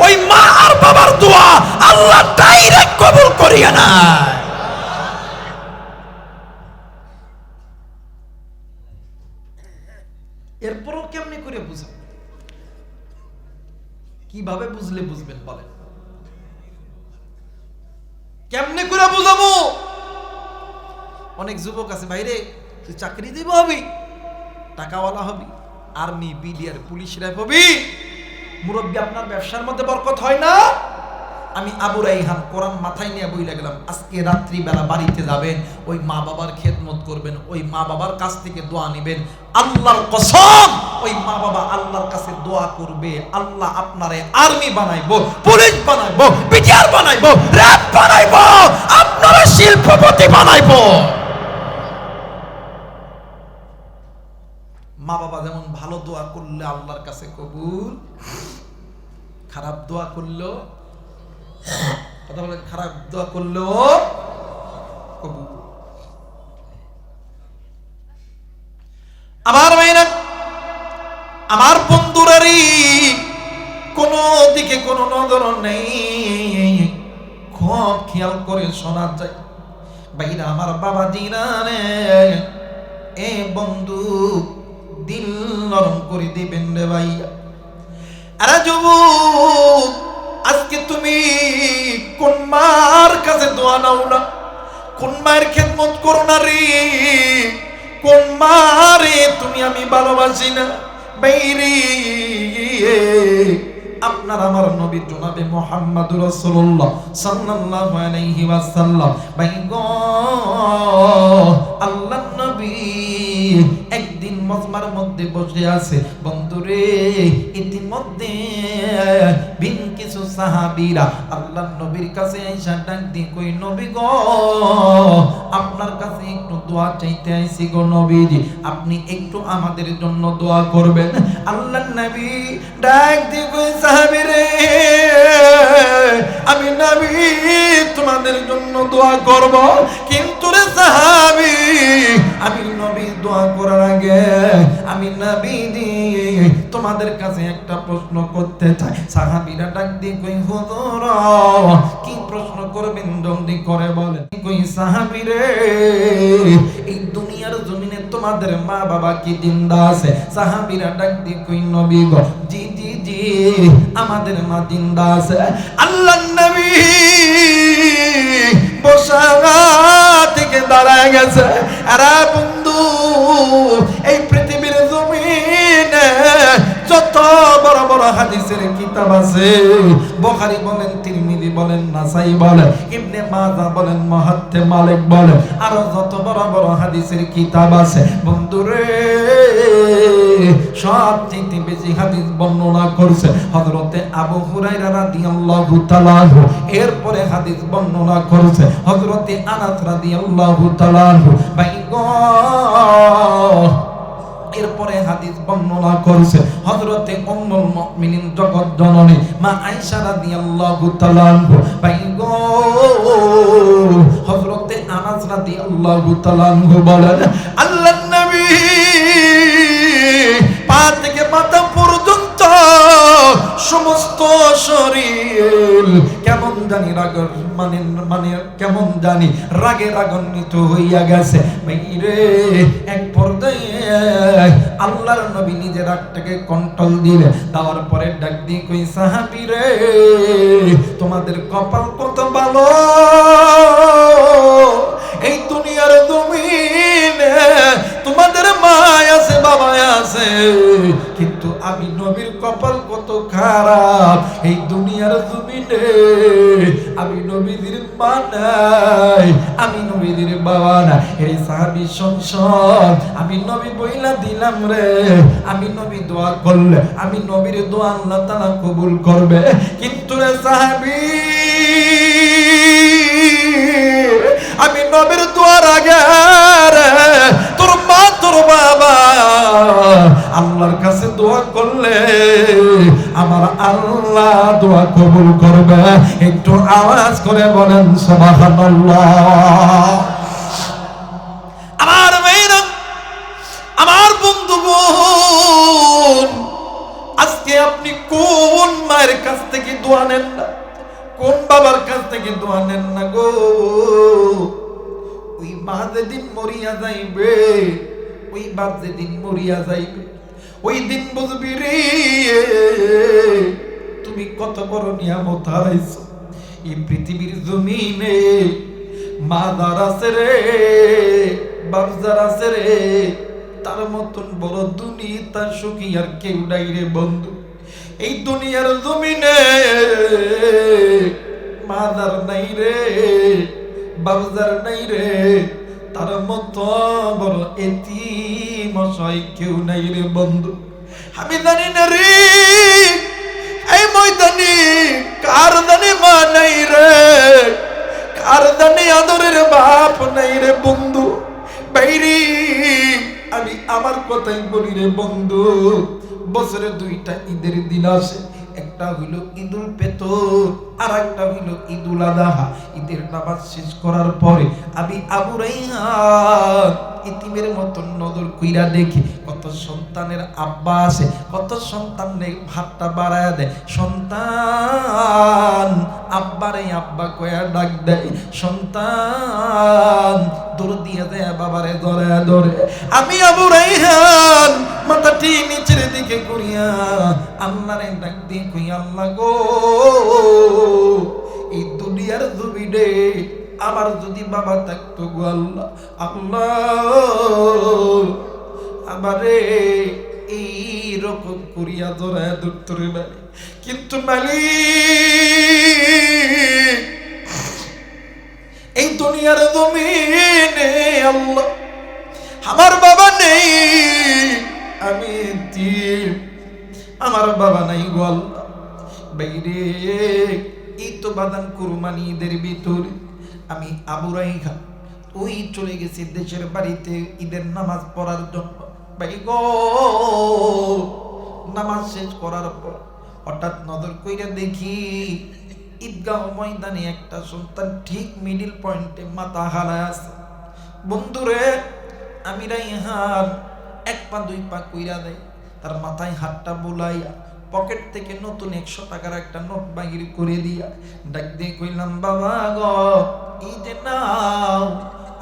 ওই মা আর বাবার দোয়া আল্লাহ ডাইরেক্ট কবুল করিয়া নেয়। এরপরও কেমনে করে বুঝাবো? কিভাবে বুঝলে বুঝবেন বলেন? কেমনে করে বুঝাবো? অনেক যুবক আছে, বাইরে তুই চাকরি দিব হবি, টাকাওয়ালা হবি, আর্মি, বিডিআর, পুলিশ র্যাব হবি, মুরব্বী আপনার ব্যবসার মধ্যে বরকত হয় না। আমি আবু রাইহান কোরআন মাথায় নিয়ে বইলা গেলাম, আজকে রাত্রি বেলা বাড়িতে যাবেন, ওই মা বাবার খেদমত করবেন, ওই মা বাবার কাছ থেকে দোয়া নেবেন। আল্লাহর কসম, ওই মা বাবা আল্লাহর কাছে দোয়া করবে, আল্লাহ আপনারে আর্মি বানাইবো, পুলিশ বানাইবো, বিটিআর বানাইবো, র‍্যাব বানাইবো, আপনারে শিল্পপতি বানাইবো। মা বাবা যেমন ভালো দোয়া করলে আল্লাহর কাছে কবুল, খারাপ দোয়া করলেও, কথা বলেন, খারাপ দোয়া করলেও কবুল। আমার মেয়েরা, আমার বন্ধুরারই কোনো দিকে কোনো নজর নেই, খুব খেয়াল করে শোনা যায়। ভাইরা আমার, বাবা জিরানে, এ বন্ধু দিল নরম করে দিবেন রে ভাইয়া। আরে যুবক, আজকে তুমি কোন মার কাছে দোয়া নাও না, কোন মায়ের খেদমত করো না রে, কোন মারে তুমি আমি ভালোবাসি না বাইরে। আপনার আমার নবী জনাবে মুহাম্মদুর রাসূলুল্লাহ সাল্লাল্লাহু আলাইহি ওয়াসাল্লাম, ভাই গো, আল্লাহর নবী একদিন মজমার মধ্যে বসে আছে। বন্ধুরে, ইতিমধ্যে বিন কিছু সাহাবীরা আল্লাহর নবীর কাছে আইসা ডাক দিয়ে কই, নবী গো, আপনার কাছে একটু দোয়া চাইতে আইছি গো নবীজি, আপনি একটু আমাদের জন্য দোয়া করবেন। আল্লাহর নবী ডাক দিয়ে কই, সাহাবীরে, আমি নবী তোমাদের জন্য দোয়া করব, কিন্তু রে সাহাবী, আমি নবী দোয়া করার আগে আমি নবী তোমাদের কাছে একটা প্রশ্ন করতে চাই। সাহাবীরা ডাক দিয়ে কই, হুজুর কি প্রশ্ন করবেন জলদি করে বলেন। কই, সাহাবীরে, এই দুনিয়ার জমিনে তোমাদের মা বাবা কি জিন্দা আছে? সাহাবীরা ডাক দিয়ে কই, নবী গো, জি জি জি, আমাদের মা জিন্দা আছে। আল্লাহর নবী বসা থেকে দাঁড়ায় গেছে। আরে বন্ধু, এই পৃথিবীর জমিনে যত বড় বড় হাদিসে হাদিসের কিতাব আছে। বুখারী বলেন, তিরমিজি বলেন, নাসাই বলেন, ইবনে মাজাহ বলেন, মুহাদ্দিস মালিক বলেন, আর যত বড় বড় হাদিসের কিতাব আছে বন্ধুরে, সবচেয়ে বেশি হাদিস বর্ণনা করছে হযরতে আবু হুরায়রা রাদিয়াল্লাহু তাআলা আনহু। এরপরে হাদিস বর্ণনা করেছে হযরতে আনাস রাদিয়াল্লাহু তাআলা আনহু। ভাই গো, এরপরে হাদিস বর্ণনা করেছে হযরতে উম্মুল মুমিনিন জগৎ জননী মা আয়েশা রাদিয়াল্লাহু তাআলা আনহা। ভাই গো, হযরতে আনাস রাদিয়াল্লাহু তাআলা আনহু বলেন, আল্লাহর নবী পা থেকে মাথা পর্যন্ত সমস্ত শরীর কেমন জানি রাগের মানে কেমন জানি রাগে রাগান্বিত হইয়া গেছে। ভাইরে, এক পর্যায়ে আল্লাহর নবী নিজের রাগটাকে কন্ট্রোল দিলে, দেওয়ার পরে ডাক দিয়ে কই, সাহাবী রে, তোমাদের কপাল কত ভালো, এই দুনিয়ার জমিনে তোমাদের মা আছে, বাবা আছে, কিন্তু আমি নবীর কপাল কত খারাপ, এই দুনিয়ার জমিনে আমি নবীদের মা নাই, আমি নবীদের বাবা না। এই সাহাবী সংসদ, আমি নবী বইলা দিলাম রে, আমি নবী দোয়া করলে আমি নবীর দোয়া আল্লাহ তাআলা কবুল করবে, কিন্তু রে সাহাবী, আমি নবীর দোয়ার আগে তোর মা তোর বাবা আল্লাহর কাছে দোয়া করলে আমার আল্লাহ দোয়া কবুল করবে। একটু আওয়াজ করে বলেন সুবহানাল্লাহ। আমার মেয়েরা, আমার বন্ধুগণ, আজকে আপনি কোন মায়ের কাছ থেকে দোয়া নেন না, কোন বাবার কাছ থেকে দোয়া নেন না গো? ওই মা যেদিন মরিয়া যাইবে, ওই বাপ যেদিন মরিয়া যাইবে, ওই দিন বুঝবি রে তুমি কত বড় নিয়ামত হারাইছো। এই পৃথিবীর জমিনে মা যার আছে রে, বাপ যার আছে রে, তার মতন বড় দুনিয়া তার সুখী আর কেউ নাই রে বন্ধু। এই দুনিয়ার জমিনে মা যার নাই রে, বাপ যার নাই রে, তার মত বড় এতিম অসহায় কেউ নাই রে বন্ধু। আমি জানি না রে এই ময়দানে কার জানি মা নাই রে, কার জানি আদরের বাপ নাই রে বন্ধু। বাইরে আমি আমার কথাই বলি রে বন্ধু, বছরে দুইটা ঈদের দিন আসে, একটা হইল ঈদুল ফিতর আর একটা হইল ঈদুল আযহা। ঈদের নামাজ শেষ করার পরে আমি আবু রাইহান ইতিমের মতন নজর কইরা দেখি কত সন্তানের আব্বা আছে, কত সন্তানের ভাতটা বাড়ায়া দেয়, সন্তান আব্বারে আব্বা কয়া ডাক দেয়, সন্তান দৌড় দিয়ে দেয় বাবারে ধরে ধরে। আমি আবু রাইহান মাথাটি নিচের দিকে করিয়া আল্লাহরে ডাক দিয়ে কই, আল্লাহ গো, এই দুনিয়ার জমিনে আমার যদি বাবা থাকতো গো আল্লাহ, আল্লাহ আমারে এই রকম করিয়া ধরায় ধরতো রে মালিক। কিন্তু মালিক এই দুনিয়ার জমিনে আল্লাহ আমার বাবা নেই, আমি এতিম, আমার বাবা নাই গো আল্লাহ। বাইরে এই তো বাদান কুরবানি ঈদের ভিতরে আমি আবু রাইহান ওই চলে গেছি দেশের বাড়িতে ঈদের নামাজ পড়ার জন্য। ভাই গো, নামাজ শেষ করার পর হঠাৎ নজর কইরা দেখি ঈদগাহ ময়দানে একটা সন্তান ঠিক মিডিল পয়েন্টে মাথা হারায় আছে। বন্ধুরে, আমি রাইহান এক পা দুই পা কইরা দেয়, তার মাথায় হাতটা বুলাইয়া পকেট থেকে নতুন 100 টাকার একটা নোট বাহির করে দিয়া ডাক দিয়ে কইলাম, বাবা গো, ঈদে নাও,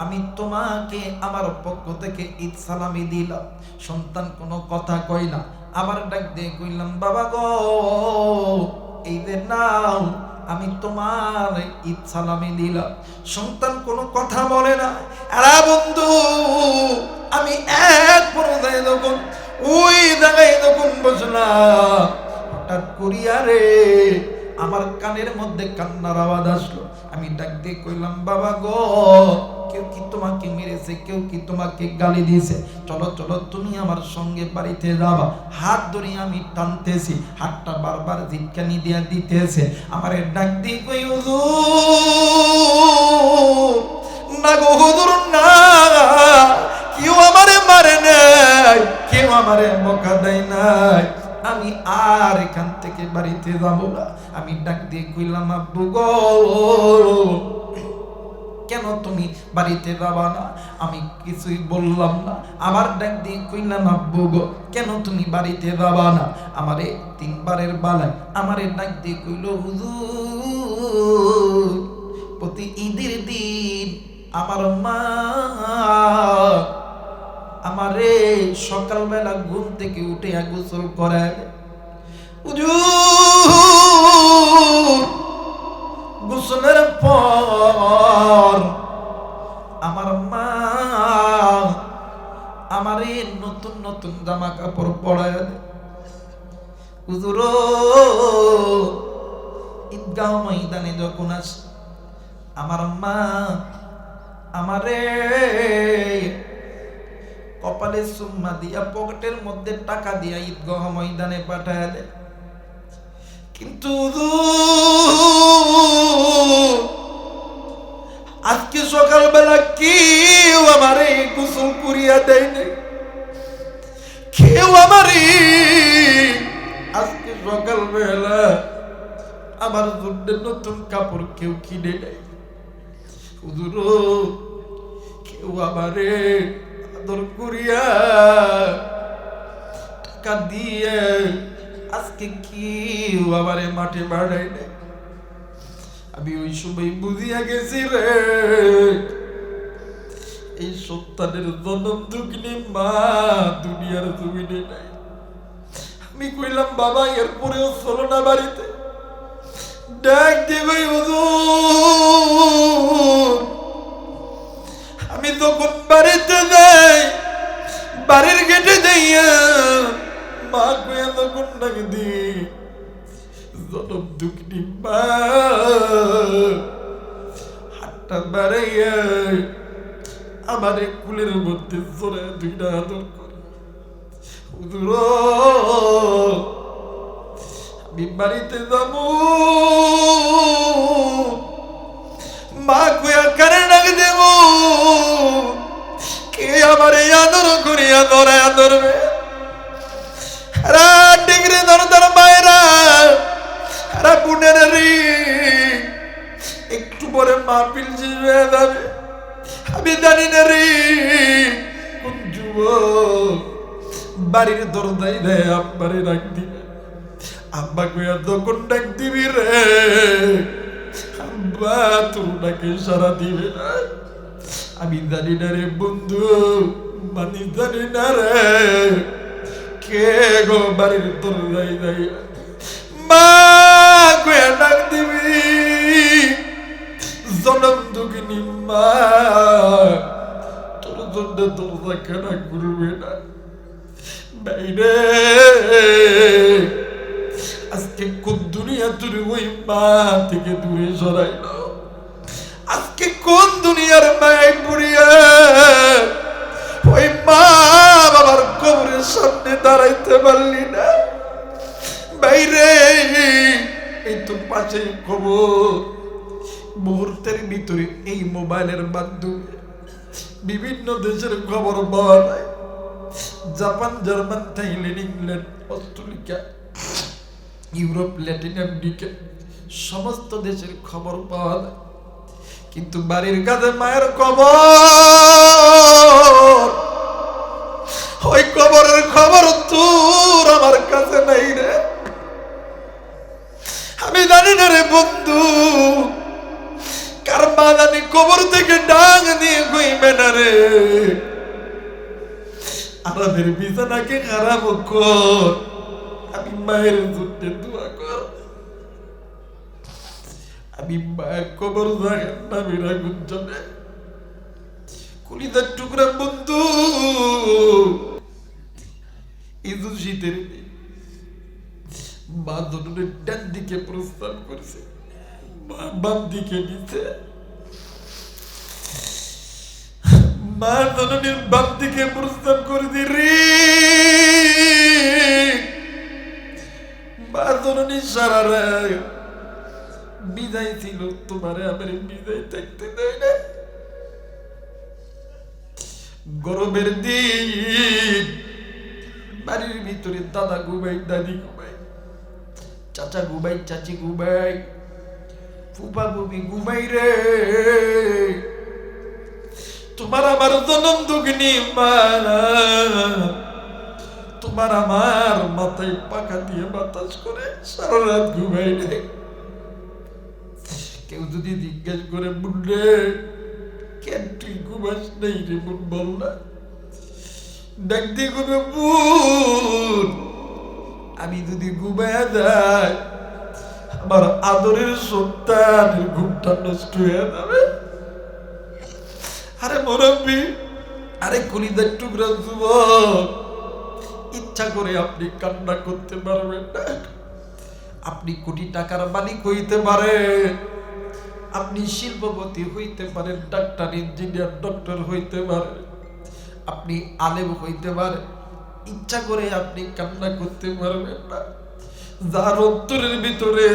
আমি তোমাকে আমার পক্ষ থেকে ঈদ সালামি দিলাম। সন্তান কোনো কথা কই না, আবার ডাক দিয়ে কইলাম, বাবা গো, ঈদে নাও, আমি তোমার ঈদ সালামি দিলাম। সন্তান কোনো কথা বলে না। আরে বন্ধু, আমি এক পর্যায়ে যখন ওই জায়গায় যখন বসলাম, হঠাৎ করিয়া রে আমার কানের মধ্যে কান্নার আওয়াজ আসলো। আমি ডাক দিয়ে কইলাম, বাবা গো, কেউ কি তোমাকে মেরেছে? কেউ কি তোমাকে গালি দিয়েছে? চলো চলো, তুমি আমার সঙ্গে বাড়িতে যাবা। হাত ধরে আমি টানতেছি, হাতটা বারবার ঝিটকানি দিয়া দিতেছে। আমারে ডাক দিয়ে কই, হুজুর না গো হুজুর না, কেউ আমারে মারে নাই, কেউ আমারে বকা দেয় নাই, আমি আর এখান থেকে বাড়িতে যাব না। আমি ডাক দিয়ে কইলাম, আব্বু গো, কেন তুমি বাড়িতে যাবা না? আমি কিছুই বললাম না। আবার ডাক দিয়ে কইলাম, আব্বু গো, কেন তুমি বাড়িতে যাবা না? আমারে তিনবারের বালায় আমারে ডাক দিয়ে কইল, হুজুর প্রতি ঈদের দিন আমার মা আমারে সকালবেলা ঘুম থেকে উঠে গোসল করায়। হুজুর গোসলের পর আমার মা আমারে নতুন নতুন জামা কাপড় পরায় দেয়। হুজুর ঈদগাহ ময়দানে যখন আসে আমার মা আমারে কপালে সুম্মা দিয়া পকেটের মধ্যে টাকা দিয়া ঈদগাহ ময়দানে পাঠায় দেয়। কিন্তু আজকে সকালবেলা কেউ আমারে গোসল করিয়া দেয় নাই, কেউ আমারে আজকে সকালবেলা আমার জন্য নতুন কাপড় কেউ কিনে নেয়। হুজুর কেউ আমারে আদর করিয়া টাকা দিয়ে আজকে কেউ আমারে মাঠে বাড়ায় নাই। আমি ওই সময় বুঝিয়া গেছি রে, এই সন্তানের জনম দুঃখিনী মা দুনিয়ার জমিনে নাই। আমি কইলাম, বাবা এরপরেও চলো না বাড়িতে। ডাক দেবে, হুজুর আমি তখন বাড়িতে যাই, বাড়ির গেটে যাইয়া মা কইয়া তখন ডাক দি, জনম দুঃখিনী মা হাতটা বাড়াইয়া আমার কুলের মধ্যে জোরে দুইটা আদর করে। হুজুর আমি বাড়িতে যাব, মা কইয়া কানে ডাক দেব, কে আমারে আদর করিয়া ধরায়া ধরবে? ডিগ্রি ধরতার মায়েরা বোনের একটু পরে মাহফিল শেষ হয়ে যাবে। আমি জানি না রে কোন যুবক বাড়ির দরজায় দেয় আব্বারে ডাক দিবে। আব্বা কইয়া যখন ডাক দিবি রে, আব্বা তোর ডাকে সারা দিবে না। আমি জানি না রে বন্ধু, মানে জানি না রে কে গো বাড়ির দরজায় দেয় মা কইয়া ডাক দিবি, জনম দুঃখিনী মা তোর জন্য দরজা কেনা করবে না। বাইরে আজকে কোন দুনিয়া তোর ওই মা থেকে দূরে সরাইল? আজকে কোন দুনিয়ার মায় পুড়িয়া ওই মা বাবার কবরের সামনে দাঁড়াইতে পারলি না? বাইরে এই তো পাশে খবর, মুহূর্তের ভিতরে এই মোবাইলের মাধ্যমে বিভিন্ন দেশের খবর পাওয়া যায়। Japan, German, Thailand, England, Australia, Europe, Latin America সমস্ত দেশের খবর পাওয়া যায়। কিন্তু বাড়ির কাছে মায়ের খবর, ওই খবরের খবর তোর আমার কাছে নাই রে। আমি জানি না রে বন্ধু, কার মা জানি কবর থেকে ডাং দিয়ে কইবে না রে, আমাদের বিছানাকে খারাপ কর, আমি মায়ের জন্য দোয়া কর। আমি মায়ের কবর জায়গার নামে রাখুন জনে কলিদার টুকরা বন্ধু। এই শীতের মা জননীর ডান দিকে প্রস্থান করছে, মা বাম দিকে নিচে। মা জননীর বাম দিকে প্রস্থান করে দিলি। মা জননী সারা রায় বিদায় ছিল, তোমারে আমার বিদায় থাকতে দেয় না। গরমের দিন বাড়ির ভিতরে দাদা ঘুমাই, দাদি ঘুমাই, চাচা ঘুমাই, চাচি ঘুমাই, ফুপা ফুপি ঘুমাই রে। তোমার আমার জনম দুগ্নি মা, তোমার আমার মাথায় পাকা দিয়ে বাতাস করে সারা রাত ঘুমাই রে। কেউ যদি জিজ্ঞেস করে বুনরে কেন তুই ঘুমাস নাই রে বোন, বল না। ডাক দিয়ে ঘুমে বুন, আমি যদি ঘুমায় যাই আমার আদরের সন্তানের ঘুমটা নষ্ট হয়ে যাবে। আরে মুরব্বি, আরে কলিজার টুকরা যুবক, ইচ্ছা করে আপনি কান্না করতে পারবেন না। আপনি কোটি টাকার মালিক হইতে পারেন, আপনি শিল্পপতি হইতে পারেন, ডাক্তার, ইঞ্জিনিয়ার, ডক্টর হইতে পারেন, আপনি আলেম হইতে পারেন, ইচ্ছা করে আপনি কান্না করতে পারবেন না। যার অন্তরের ভিতরে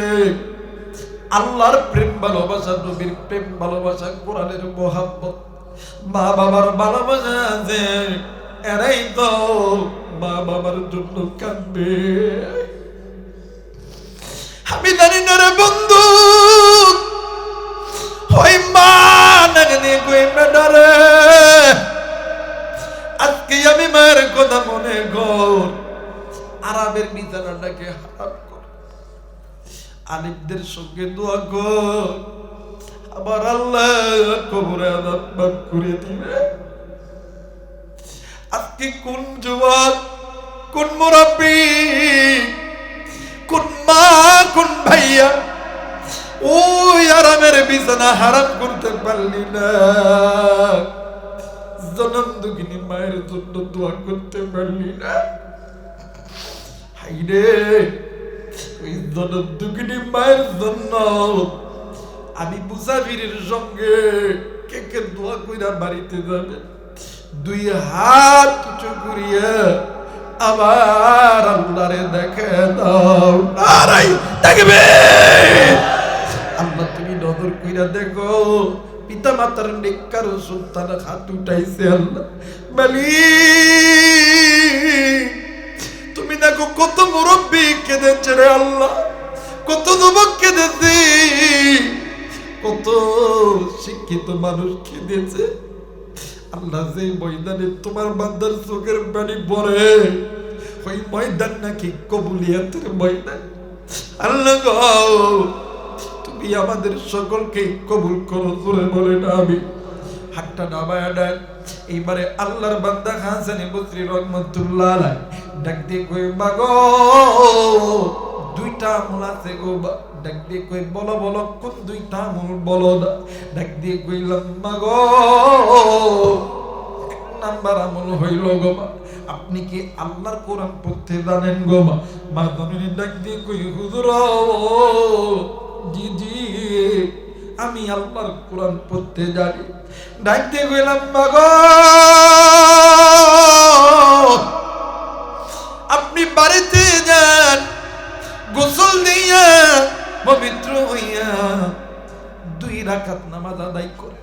আল্লাহর প্রেম ভালোবাসা, নবীর প্রেম ভালোবাসা, কোরআনের মোহাব্বত, মা বাবার ভালোবাসা আছে, এরাই তো মা বাবার জন্য কাঁদবে। আমি জানি না রে বন্ধু, ওই মা নাগনি কই মেডারে, আজকে আমি মায়ের কথা মনে কর, আরামের বিছানাটাকে হারাম কর, আলিমদের সঙ্গে দোয়া কর, আবার আল্লাহ কবরে আযাব মাফ করে দিবে। আজকে কোন যুবক, কোন মুরব্বী, কোন মা, কোন ভাইয়া ওই আরামের বিছানা হারাম করতে পারলি না, জনম দুঃখিনী মায়ের জন্য দোয়া করতে পারলি না। হাইরে, ওই জনম দুঃখিনী মায়ের জন্য আমি মুসাফিরের সঙ্গে কে কে দোয়া কইরা বাড়িতে যাবে, দুই হাত উঁচু করিয়া আবার আল্লাহরে দেখে দাও। নারাই দেখবে আল্লাহ, তুমি নজর কইরা দেখো, পিতা মাতার নেককার সন্তান হাত উঠাইছে আল্লাহ মালিক। তুমি দেখো কত মুরব্বী কেঁদেছে রে আল্লাহ, কত যুবক কেঁদেছে, কত শিক্ষিত মানুষ কেঁদেছে আল্লাহ। যে ময়দানে তোমার বান্দার চোখের পানি পড়ে, ওই ময়দান নাকি কবুলিয়াতের ময়দান। আল্লাহ গো, তুমি আমাদের সকলকে কবুল করো, জোরে বলে না আমি। হাতটা নামায়া দেন। এইবারে আল্লাহর বান্দা হাসান বসরি রহমাতুল্লাহ আলাইহি ডাক দিয়ে কই, মাগো দুইটা আমল আছে গো। ডাক দিয়ে কই, বলো বলো কোন দুইটা আমল বলো না। ডাক দিয়ে কইলাম, মাগো এক নাম্বার আমল হইল গো মা, আপনি কি আল্লাহর কোরআন পড়তে জানেন গো মা? মা জননী ডাক দিয়ে কই, হুজুর জি জি আমি আল্লাহর কোরআন পড়তে জানি। ডাক দিয়ে কইলাম, মাগো আপনি বাড়িতে যান, গোসল দিয়া পবিত্র হইয়া 2 রাকাত নামাজ আদায় করে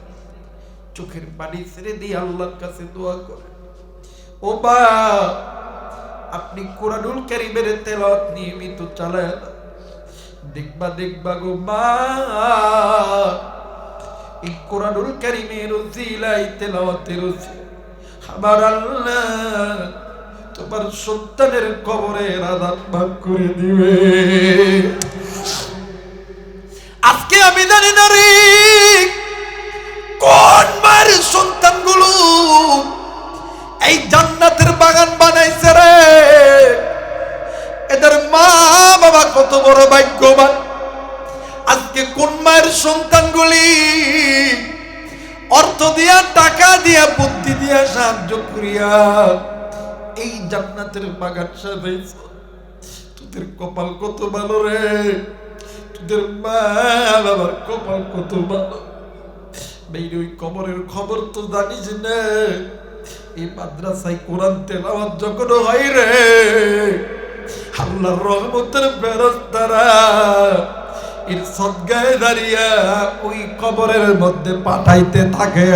চোখের পানি ছেড়ে দিয়ে আল্লাহর কাছে দোয়া করে। ও বা আপনি কোরআনুল কারীমের তেলাওয়াত নিয়মিত চালায় দেখবা দেখবা গো মা, এই কোরআনুল কারীমের উসিলায় তেলাওয়াতের উসিলায় আমার আল্লাহ তোমার সন্তানের কবরের আযাব মাফ করে দিবে। আজকে আমি জানি না রে কোন মায়ের সন্তানগুলো এই জান্নাতের বাগান বানাইছে রে। এদের মা বাবা কত বড় ভাগ্যবান। আজকে কোন মায়ের সন্তানগুলি অর্থ দিয়া, টাকা দিয়া, বুদ্ধি দিয়া সাহায্য করিয়া এই জান্নাতের বাগান সাজাইছে। তুমি তোদের কপাল কত ভালো রে, তোদের মা বাবার কপাল কত ভালো। মেয়ের ওই কবরের খবর তো জানিস না, এই মাদ্রাসায় কোরআন তেলাওয়াত যখন হয় রে, আল্লাহর রহমতের ফেরেশতারা এর সদগায়ে দাঁড়িয়ে ওই কবরের মধ্যে পাঠাইতে থাকে।